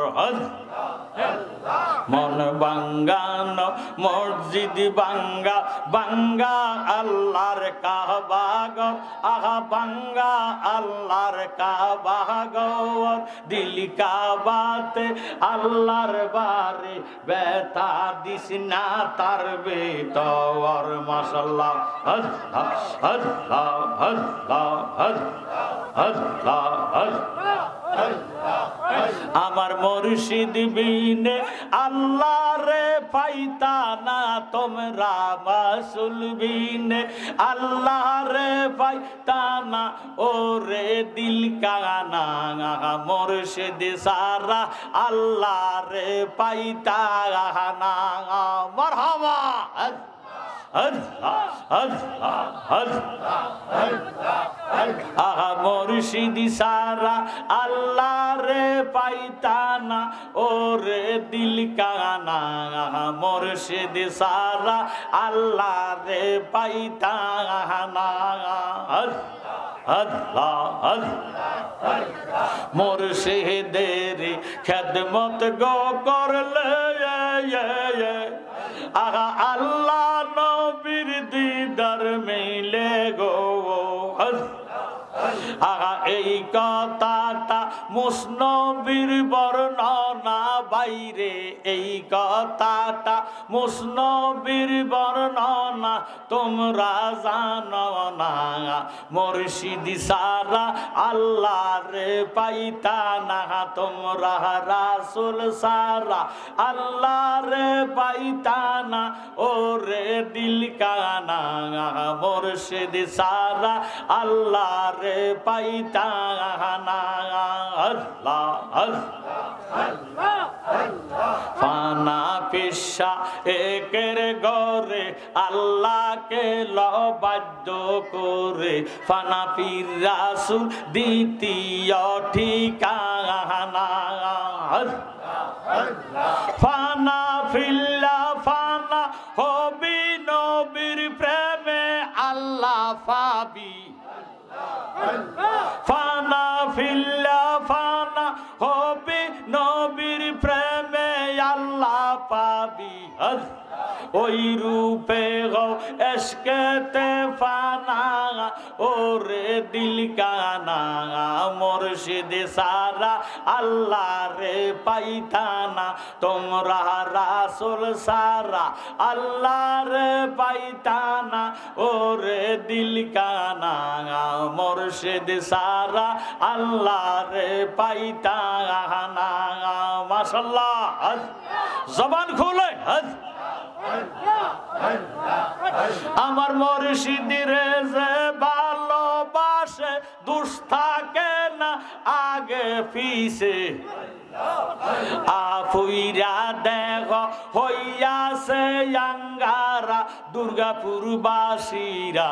মন বাঙ্গান মসজিদ বাঙ্গা বাঙ্গা আল্লাহর কাবা ঘর, আহা বাঙ্গা আল্লাহর কাবা ঘর, দিল কাবাতে আল্লাহর বাড়ি, ব্যথা দিস না তার ভিতর। মাশাআল্লাহ। আল্লাহ আল্লাহ আল্লাহ আল্লাহ আল্লাহ। আমার মুর্শিদ বিনে আল্লাহ রে পাইতা না তোমরা, মাসুল বিনে আল্লাহ রে পাইতা না ওরে দিল কানা, মুর্শিদ সারা আল্লাহ রে পাইতা না। মারহাবা। আহা মুর্শিদ সারা আল্লাহ রে পাইতানা ওরে দিল কানা, মুর্শিদ সারা আল্লাহ রে পাইতানা। আল্লাহ মুর্শিদের খেদমত গো করলে আহা আল্লাহ নবীর দিদার মিলে গো। আহা এই কথাটা মুসনবীর বর্ণনা বাইরে, এই কথাটা মুসনবীর বর্ণনা তোমরা জানো না। মুর্শিদ সারা আল্লাহ রে পাইতা না তোমরা, রাসূল সারা আল্লাহ রে পাইতা না ওরে দিল কানা, মুর্শিদ সারা আল্লাহ রে পাইতা না। আল্লাহ আল্লাহ ফানা পিসা একের গরে আল্লাহকে লবাদ্য করে, ফানা পীর রাসূল দ্বিতীয় ঠিকানা। ফানা ফিল্লা ফানা হবি নবীর প্রেমে আল্লাহ পাবি, ফানা ফিল্লা ফানা হবি নবীর প্রেমে আল্লাহ পাবি। ওই রূপে গো এসকেতে ফানা ওরে দিল কানা, মুর্শিদ সারা আল্লাহ রে পাইতানা তোমরা, রাসূল সারা আল্লাহ রে পাইতানা ওরে দিল কানা, মুর্শিদ সারা আল্লাহ রে পাইতানা। মাশাআল্লাহ। জবান খুলে আমার মুর্শিদ রে যে ভালোবাসে দুষ থাকে না আগে পিছে, আফুইরা দেখ হইয়াছে আঙ্গারা দুর্গাপুর বাসীরা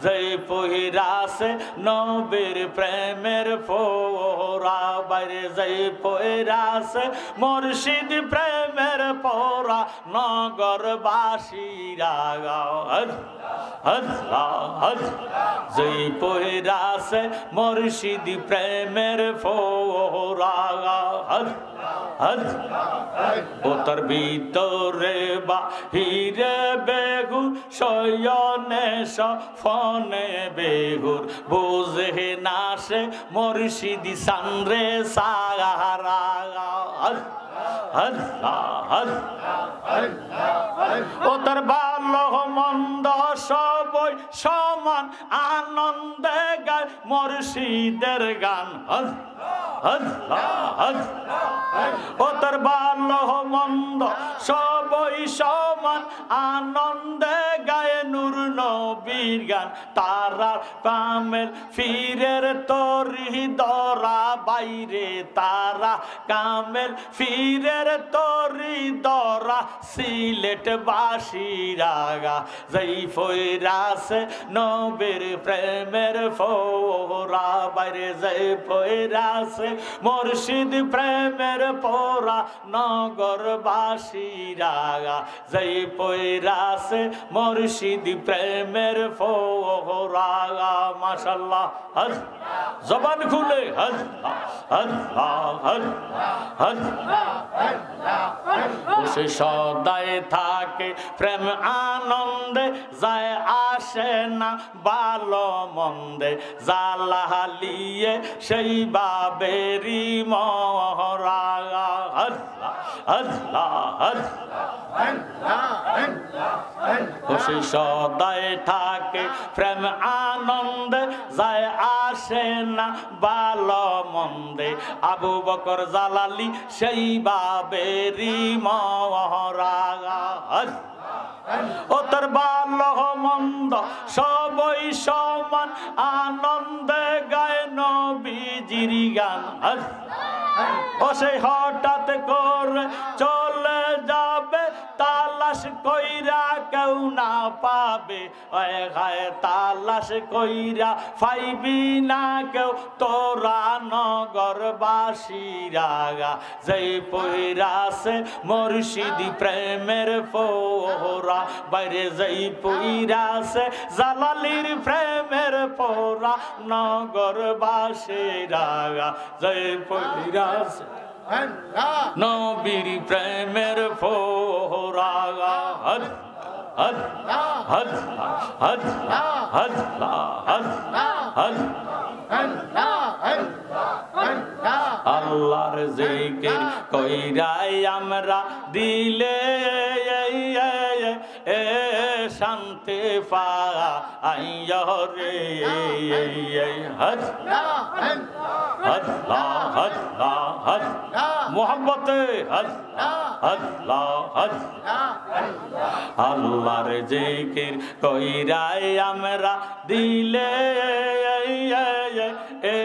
যে পহিরাছে নবীর প্রেমের ফোরা বাইরে যে পহিরাছে মুর্শিদ প্রেমের পোরা নগরবাসীরা যে পহিরাছে মুর্শিদ প্রেমের ফোরা ওতর ভিতরে বাহিরে বেগুর শয়নে সফনে বেগুর বুঝে না সে মুর্শিদি সানরে সাহারা ওতর ভালো মন্দ সবই সমান আনন্দে গায় মুর্শিদের গান ওতর ভালো মন্দ সবই সমান আনন্দে গায়ে নূর নবীর গান তারার কামেল ফিরের তরি দরা বাইরে তারা কামেল ফিরের তরি দরা সিলেট বাসীরা যেই ফইরাছে নবীর প্রেমের ফোরা বাইরে যেই ফইরাছে মুর্শিদ প্রেমের পোরা নগরবাসীরা যেই পইরাছে মুর্শিদ প্রেমের ফোরা মাশাআল্লাহ জবান খুলে সে সদাই থাকে প্রেম আনন্দে যায় আসে না ভালো মন্দে জালালিয়ে সেই বাবেরি মহরা খুশি সদাই থাকে প্রেম আনন্দে যায় আসে না ভালো মন্দে আবু বকর জালালি সেই বাবেরি মহরা ওতর ভালো মন্দ সবই সমান আনন্দে গায় নবীজির গান ও সেই হঠাৎ করে চলে যাবে তালাশ কইরা কেউ না পাবে হায় তালাশ কইরা পাইবি না কেউ তোরা নগরবাসীরা যেই পইরাছে মুর্শিদি প্রেমের ফোরা বাইরে যেই পইরাছে জালালির প্রেমের পোরা নগরবাসীরা যেই পইরাছে নবীর প্রেমের ফোরা আল্লাহর জিকির কইরাই আমরা দিলে শান্তি পাই রে মোহাম্মতে আল্লাহর জিকির কইরাই আমরা দিলে এ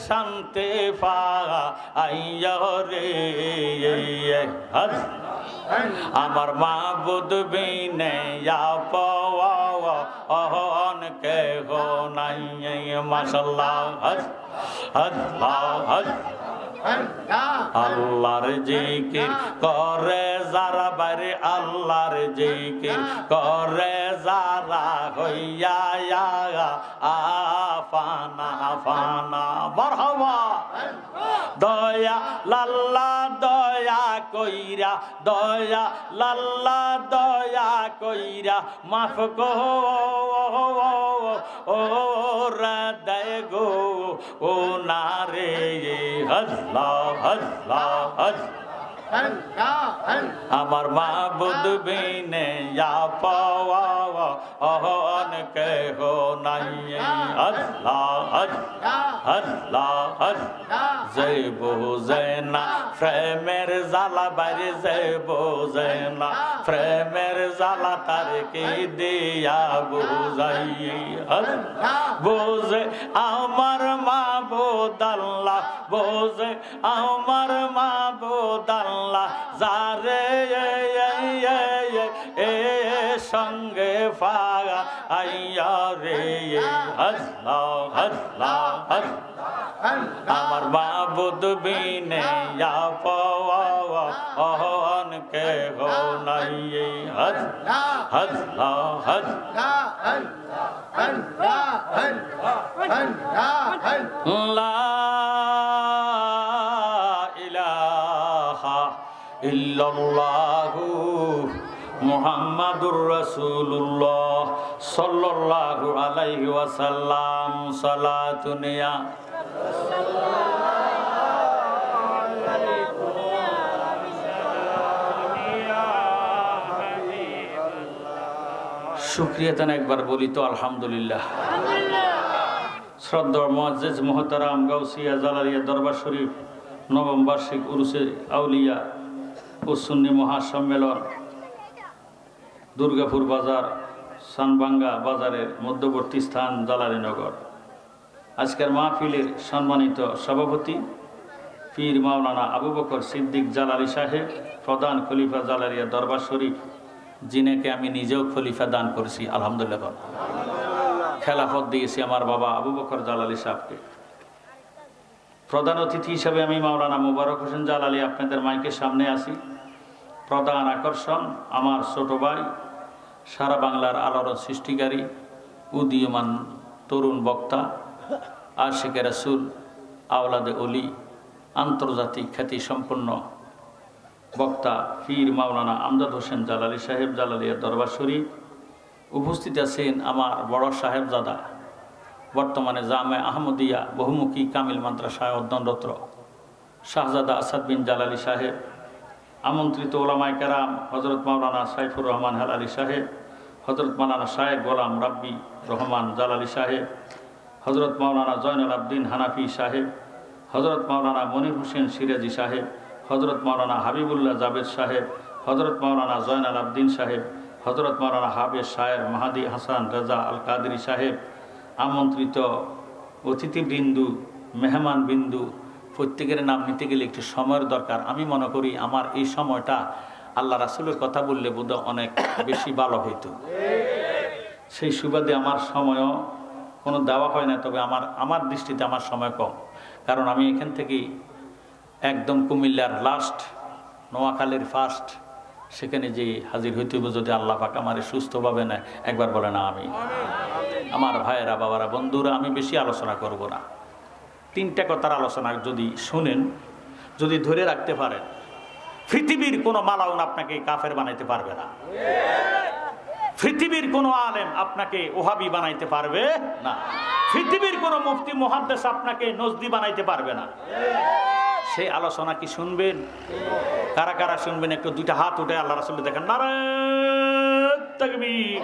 শান্তি পাই রে আমার মাবুদ বিনে অহন কে হো নাই মাশাআল্লাহ আল্লাহর জিকির করে যারা বাইরে আল্লাহর জিকির করে যারা হইয়া আফানা আফানা মারহাবা দয়া লাল্লা দয়া কইরা দয়া লাল্লা দয়া কইরা মাফ কো ও রাদায় গো ও নারে আল্লাহ আল্লাহ আমার মাবুদ বিনে পাওয়া অহন কে হো নাই আল্লাহ আল্লাহ যাই বোঝে না প্রেমের জ্বালা বাইরে যাই বোঝে না প্রেমের জ্বালা তার কি দিয়া বুঝাই বোঝে আমার মাবুদ আল্লাহ বোঝে আমার মাবুদ আল্লাহ যারে এ সঙ্গে ফাগা আইয়া রে আল্লাহ আল্লাহ আমার মাবুদ বিনে আপন কে হো নাই আল্লাহ আল্লাহ লা ইলাহা ইল্লাল্লাহু মুহাম্মাদুর রাসূলুল্লাহ সাল্লাল্লাহু আলাইহি ওয়াসাল্লাম সালাতুন ইয়া শুকরিয়া জানা একবার বলি তো আলহামদুলিল্লাহ। শ্রদ্ধা মুআজ্জিজ মুহতারাম গাউসিয়া জালালিয়া দরবার শরীফ নবম বার্ষিক উরুসে আউলিয়া ও সুন্নি মহাসম্মেলন দুর্গাপুর বাজার সানবাঙ্গা বাজারের মধ্যবর্তী স্থান জালালীনগর। আজকের মাহফিলের সম্মানিত সভাপতি পীর মাওলানা আবু বকর সিদ্দিক জালালী সাহেব, প্রধান খলিফা জালালিয়া দরবার শরীফ, যিনাকে আমি নিজেও খলিফা দান করেছি আলহামদুলিল্লাহ। খেলাফত দিয়েছি আমার বাবা আবু বকর জালালী সাহেবকে। প্রধান অতিথি হিসাবে আমি মাওলানা মোবারক হোসেন জালালী আপনাদের মাইকের সামনে আসি। প্রধান আকর্ষণ আমার ছোট ভাই, সারা বাংলার আলোড়ন সৃষ্টিকারী, উদীয়মান তরুণ বক্তা, আশিকে রাসূল, আওলাদে অলি, আন্তর্জাতিক খ্যাতি সম্পন্ন বক্তা পীর মাওলানা আমজাদ হোসেন জালালী সাহেব জালালিয়া দরবার শরীফ। উপস্থিত আছেন আমার বড় সাহেবজাদা, বর্তমানে জামে আহমদিয়া বহুমুখী কামিল মাদ্রাসায় অধ্যয়নরত শাহজাদা আসাদ বিন জালালী সাহেব, আমন্ত্রিত ওলামায়ে কেরাম হযরত মাওলানা সাইফুর রহমান হেলালী সাহেব, হযরত মাওলানা শায়েখ গোলাম রাব্বি রহমান জালালী সাহেব, হযরত মাওলানা জয়নুল আবদিন হানাফি সাহেব, হযরত মাওলানা মনির হোসেন সিরাজি সাহেব, হযরত মাওলানা হাবিবুল্লাহ জাবেদ সাহেব, হযরত মাওলানা জয়নুল আবদিন সাহেব, হযরত মাওলানা হাফেজ শায়ের মাহাদি হাসান রাজা আল কাদরি সাহেব, আমন্ত্রিত অতিথিবৃন্দু, মেহমান বিন্দু, প্রত্যেকের নাম নিতে গেলে একটু সময়ের দরকার। আমি মনে করি আমার এই সময়টা আল্লাহ রাসূলের কথা বললে বোধহয় অনেক বেশি ভালো হইতো। সেই সুবাদে আমার সময়ও কোনো দেওয়া হয় না, তবে আমার দৃষ্টিতে আমার সময় কম, কারণ আমি এখান থেকে একদম কুমিল্লার লাস্ট, নোয়াখালীর ফার্স্ট, সেখানে যে হাজির হইতে হবে যদি আল্লাহ পাক আমারে সুস্থভাবে নেয়। একবার বলে না আমি। আমার ভাইয়েরা, বাবারা, বন্ধুরা, আমি বেশি আলোচনা করব না। তিনটা কথার আলোচনা যদি শুনেন, যদি ধরে রাখতে পারেন, পৃথিবীর কোনো মালাউন আপনাকে কাফের বানাইতে পারবে না। পৃথিবীর কোনো আলেম আপনাকে ওহাবি বানাইতে পারবে না। পৃথিবীর কোনো মুফতি মুহাদ্দিস আপনাকে নজদি বানাইতে পারবে না। সেই আলোচনা কি শুনবেন? কারা কারা শুনবেন? একটু দুইটা হাত উঠে আল্লাহ রাসূল দেখেন। নারায়ে তাকবীর,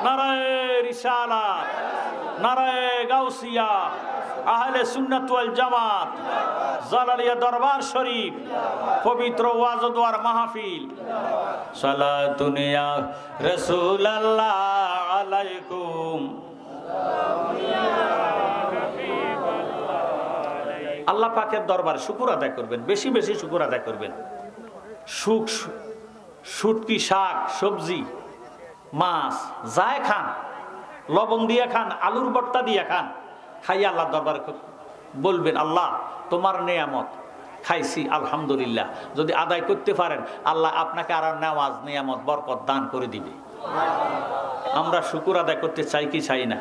নারায়ে রিসালাত, নারায়ে গাউসিয়া, আহলে সুন্নাত ওয়াল জামাত, জালালিয়া দরবার শরীফ, পবিত্র ওয়াজ ও দোয়ার মাহফিল। সালাতুন ইয়া রাসূলুল্লাহ আলাইকুম। আল্লাহ পাকের দরবারে শুকর আদায় করবেন, বেশি বেশি শুকর আদায় করবেন। শুটকি, শাক, সবজি, মাছ যাই খান, লবণ দিয়ে খান, আলুর ভর্তা দিয়ে খান, খাইয়া আল্লাহ দরবারে বলবেন, আল্লাহ তোমার নেয়ামত খাইছি আলহামদুলিল্লাহ। যদি আদায় করতে পারেন, আল্লাহ আপনাকে আর নেওয়াজ, নেয়ামত, বরকত দান করে দিবে। আমরা শুকর আদায় করতে চাই কি চাই না?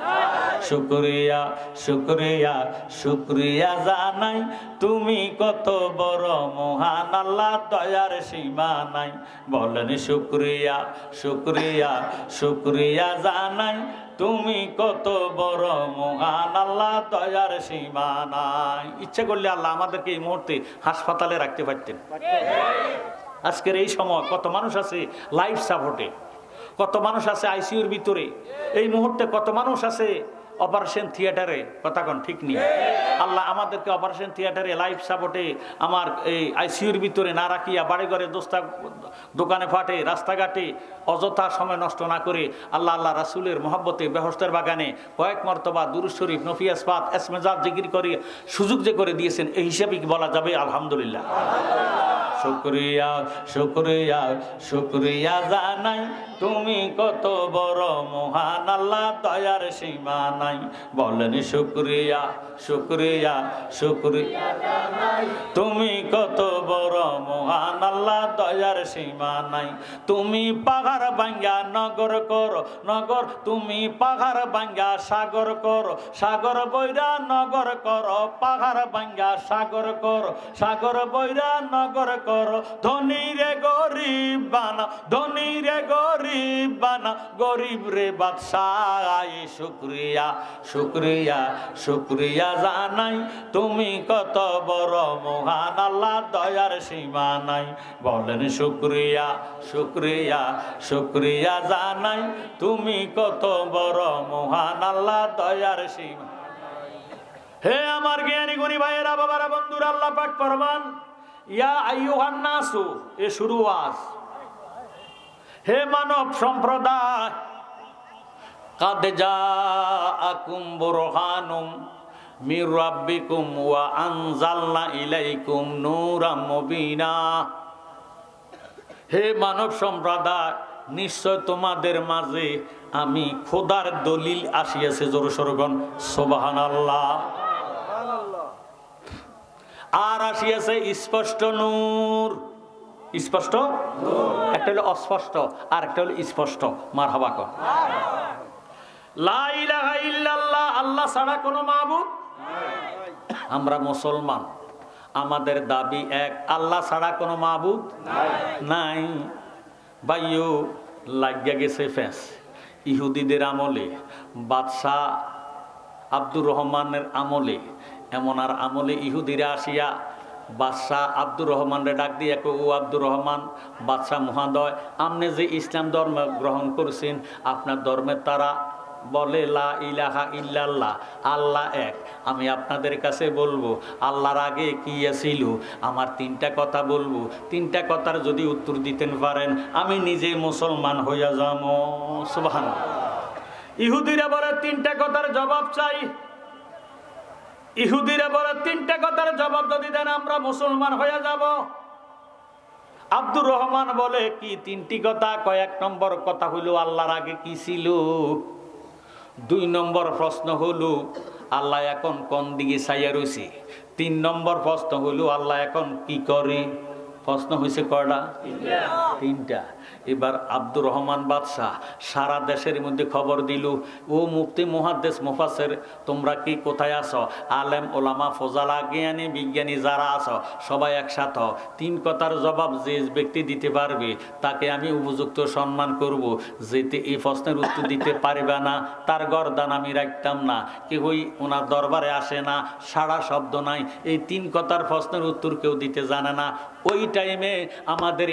শুকরিয়া শুকরিয়া শুকরিয়া জানাই, তুমি কত বড় মহান, আল্লাহ দয়ার সীমা নাই। বলেন শুকরিয়া শুকরিয়া শুকরিয়া জানাই, তুমি কত বড় মহান, আল্লাহ দয়ার সীমা নাই। ইচ্ছে করলে আল্লাহ আমাদেরকে এই মুহূর্তে হাসপাতালে রাখতে পারতেন। আজকের এই সময় কত মানুষ আছে লাইফ সাপোর্টে, কত মানুষ আছে আইসিইউর ভিতরে, এই মুহূর্তে কত মানুষ আছে অপারেশন থিয়েটারে, কথা কোন ঠিক নেই? আল্লাহ আমাদেরকে অপারেশন থিয়েটারে লাইফ সাপোর্টে আমার এই আইসিইউর ভিতরে না রাখিয়া বাড়ি ঘরে দোকানে ফাটে রাস্তাঘাটে অযথা সময় নষ্ট না করে আল্লাহ আল্লাহ রাসূলের মহব্বতে বেহেশতের বাগানে কয়েক মর্তবা দুরূদ শরীফ নফিয়াস পাঠ এসমেজাত জিকির করে সুযোগ যে করে দিয়েছেন, এই হিসাবে কি বলা যাবে আলহামদুলিল্লাহ? শুকরিয়া শুকরিয়া শুকরিয়া জানাই, তুমি কত বড় মহান আল্লাহ, দয়ার সীমা নাই। বলেন শুকরিয়া শুকরিয়া শুকরিয়া জানাই, তুমি কত বড় মহান আল্লাহ, দয়ার সীমা নাই। তুমি পাহাড় ভাঙ্গা নগর করো নগর, তুমি পাহাড় ভাঙ্গা সাগর করো সাগর বৈরা নগর করো, পাহাড় ভাঙ্গা সাগর করো সাগর বৈরা নগর করো। ধনী রে গরিব বানা, ধনী রে গরিব বানা, গরিব রে বাদশাহ। শুকরিয়া শুকরিয়া শুকরিয়া জানাই, তুমি কত বড় মহান আল্লাহ, দয়ার সীমা নাই। বলেন শুকরিয়া শুকরিয়া শুকরিয়া জানাই, তুমি কত বড় মহান আল্লাহ, দয়ার সীমা। হে আমার জ্ঞানী গুণী ভাইয়েরা, বাবারা, বন্ধুরা, আল্লাহ পাক ফরমান, ইয়া আইয়ুহান নাসু, এ শুরু আজ, হে মানব সম্প্রদায়, কাদ জাআকুম বুরহানুম মির রাব্বিকুম ওয়া আনজালনা ইলাইকুম নূরাম মুবিনা। হে মানব সম্প্রদায়, নিশ্চয় তোমাদের মাঝে আমি খোদার দলিল আসিয়াছে। জোর সরগণ সুবহানাল্লাহ। আর আসিয়াছে স্পষ্ট নূর, স্পষ্ট একটা হলো অস্পষ্ট আর একটা হলো স্পষ্ট। মারহাবা কর। লা ইলাহা ইল্লাল্লাহ, আল্লাহ ছাড়া কোনো মাবুদ। আমরা মুসলমান, আমাদের দাবি এক, আল্লাহ ছাড়া কোনো মাবুদ নাই। ভাইও লাগিয়া গেছে ফেস ইহুদিদের আমলে, বাদশাহ আব্দুর রহমানের আমলে, এমন আর আমলে ইহুদিরা আসিয়া বাদশাহ আব্দুর রহমানরে ডাক দিয়ে, ও আব্দুর রহমান বাদশাহ মহাদয়, আপনি যে ইসলাম ধর্ম গ্রহণ করছেন, আপনার ধর্মের তারা বলে লা ইলাহা ইল্লাল্লাহ, আল্লাহ এক। আমি আপনাদের কাছে বলবো, আল্লাহর আগে কি ছিল? আমার তিনটা কথা বলবো, তিনটা কথার যদি উত্তর দিতেন পারেন, আমি নিজে মুসলমান হইয়া যাব। সুবহানাল্লাহ। ইহুদিরা বলে তিনটা কথার জবাব চাই। ইহুদিরা বলে তিনটা কথার জবাব যদি দেন আমরা মুসলমান হয়ে যাব। আব্দুর রহমান বলে, কি তিনটি কথা? কয়েক নম্বর কথা হইল আল্লাহর আগে কি ছিল। 2 নম্বর প্রশ্ন হলো আল্লাহ এখন কোন দিকে চাইয়া রয়েছে। 3 নম্বর প্রশ্ন হলো আল্লাহ এখন কি করে। প্রশ্ন হয়েছে কয়টা? 3টা। এবার আব্দুর রহমান বাদশাহ সারা দেশের মধ্যে খবর দিল, ও মুফতি মুহাদ্দিস মুফাসসির, তোমরা কি কোথায় আছো? আলেম ওলামা ফজালা জ্ঞানী বিজ্ঞানী যারা আছো সবাই একসাথে হও। 3 কথার জবাব যে ব্যক্তি দিতে পারবে তাকে আমি উপযুক্ত সম্মান করব। যেতে এই প্রশ্নের উত্তর দিতে পারবে না তার গর্দান আমি রাখতাম না। কেউই ওনার দরবারে আসে না, সারা শব্দ নাই। এই 3 কথার প্রশ্নের উত্তর কেউ দিতে জানে না। ওই টাইমে আমাদের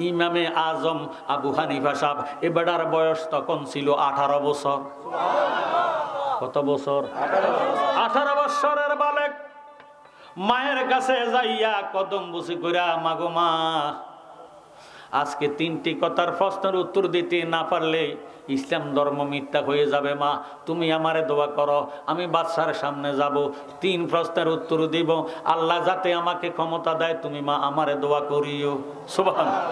ইমামে আজম আবু হানিফা সাহেব, এ বেটার বয়স তখন ছিল 18 বছর। কত বছর? 18 বছরের বালক মায়ের কাছে যাইয়া কদম বুঝি কইরা, মাগো মা, আজকে 3টি কথার প্রশ্নের উত্তর দিতে না পারলে ইসলাম ধর্ম মিথ্যা হয়ে যাবে। মা, তুমি আমারে দোয়া করো, আমি বাদশার সামনে যাব, 3 প্রশ্নের উত্তর দিব, আল্লাহ যাতে আমাকে ক্ষমতা দেয়, তুমি মা আমারে দোয়া করিও। সুবহানাল্লাহ।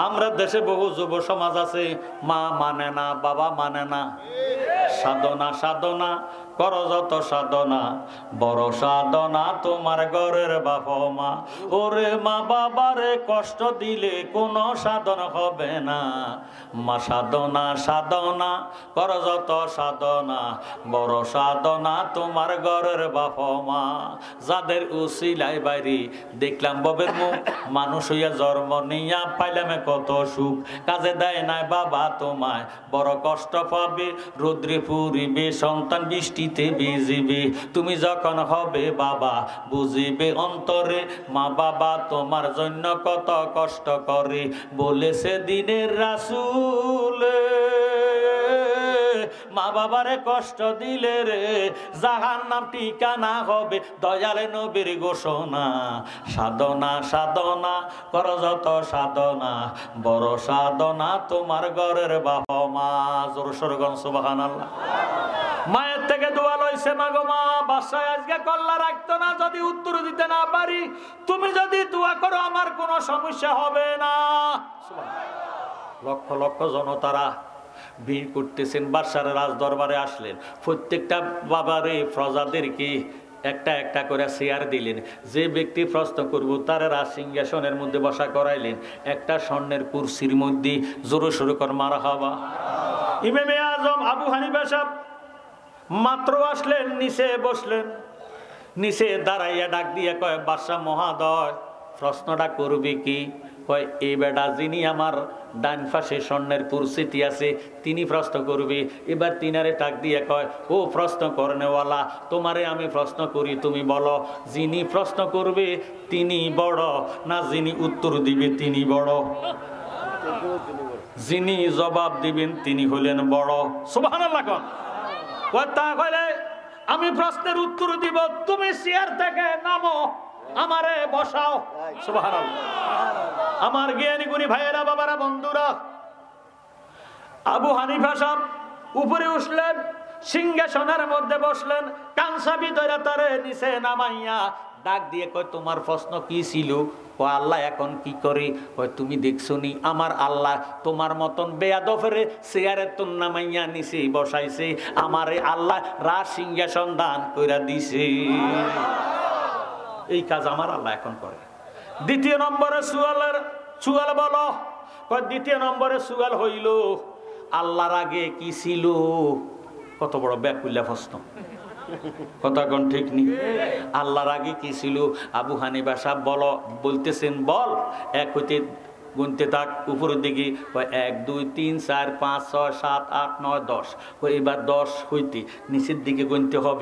আমরা দেশে বহু যুব সমাজ আছে, মা মানে না, বাবা মানে না। সাধনা সাধনা করো যত সাধনা, বড় সাধনা তোমার ঘরের বাবা মা। ওরে মা বাবারে কষ্ট দিলে কোনো সাধন হবে না। মা সাধনা সাধনা করো যত সাধনা, বড় সাধনা তোমার ঘরের বাবা মা। যাদের উসিলাই বাইরে দেখলাম ববের মুখ, মানুষ হইয়া জন্ম নিয়া পাইলাম কত সুখ। কাজে দেয় নাই বাবা তোমায়, বড় কষ্ট পাবে, রৌদ্রে পুরিবে সন্তান, বৃষ্টিতে ভিজিবে। তুমি যখন হবে বাবা বুঝিবে অন্তরে, মা বাবা তোমার জন্য কত কষ্ট করে। বলেছে দিনের রাসূল, মা বাবারে কষ্ট দিলে রে জাহান্নাম ঠিকানা হবে দয়ালে নবীর ঘোষণা সাধনা সাধনা কর যত সাধনা বড় সাধনা তোমার ঘরের বাবা মা জোর সরগন সুবহানাল্লাহ মায়ের থেকে দোয়া লইছে মাগো মা বাসায় আজকে কল্লা রাখতো না যদি উত্তর দিতে না পারি তুমি যদি দোয়া করো আমার কোনো সমস্যা হবে না লক্ষ লক্ষ জনতারা ভিড় করতেছেন বাদশার রাজ দরবারে আসলেন প্রত্যেকটা বাবারে প্রজাদেরকে একটা একটা করে চেয়ার দিলেন যে ব্যক্তি প্রশ্ন করবো তার রাজ সিংহাসনের মধ্যে বসা করাইলেন একটা স্বর্ণের কুরসির মধ্যে জোরে সোরে কর মারহাবা ইমামে আজম আবু হানিফা সাহেব মাত্র আসলেন নিচে বসলেন নিচে দাঁড়াইয়া ডাক দিয়ে কয় বাদশাহ মহাদয় প্রশ্নটা করবে কি কয় এই বেটা যিনি আমার ডান পাশে স্বর্ণের কুরসিটি আছে তিনি প্রশ্ন করবে এবার তিনারে ডাক দিয়ে কয় ও প্রশ্ন করনেওয়ালা তোমারে আমি প্রশ্ন করি তুমি বলো যিনি প্রশ্ন করবে তিনি বড় না যিনি উত্তর দিবে তিনি বড় যিনি জবাব দিবেন তিনি হলেন বড় সুবহানাল্লাহ কোন কথা কইলে আমি প্রশ্নের উত্তর দিব তুমি চেয়ার থেকে নামো আমারে বসাও সুবহানাল্লাহ আমার জ্ঞানী গুণী ভাইয়েরা বাবারা বন্ধুরা আবু হানিফা সাহেব উপরে উঠলেন সিংহাসনের মধ্যে বসলেন কানসাবি দইরা তারে নিচে নামাইয়া ডাক দিয়ে কয় তোমার প্রশ্ন কি ছিল ও আল্লাহ এখন কি করে কয় তুমি দেখছো নি আমার আল্লাহ তোমার মতন বেয়াদফেরে চেয়ারে তোর নামাইয়া নিচে বসাইছে আমারে আল্লাহ রাজ সিংহাসন দান কইরা দিছে এই কাজ আমার আল্লাহ এখন করে দ্বিতীয় নম্বরে সুয়াল বলো দ্বিতীয় নম্বরে সুয়াল হইল আল্লাহর আগে কি ছিল কত বড় ব্যাকুল্লা প্রশ্ন কথা কোন ঠিক নেই আল্লাহর আগে কি ছিল আবু হানিফা সাহেব বলো বলতেছেন বল এক হইতে গুনতে থাক উপরের দিকে 1 2 3 4 5 6 7 8 9 10 এবার 10 হইতে নিচের দিকে গুনতে হবে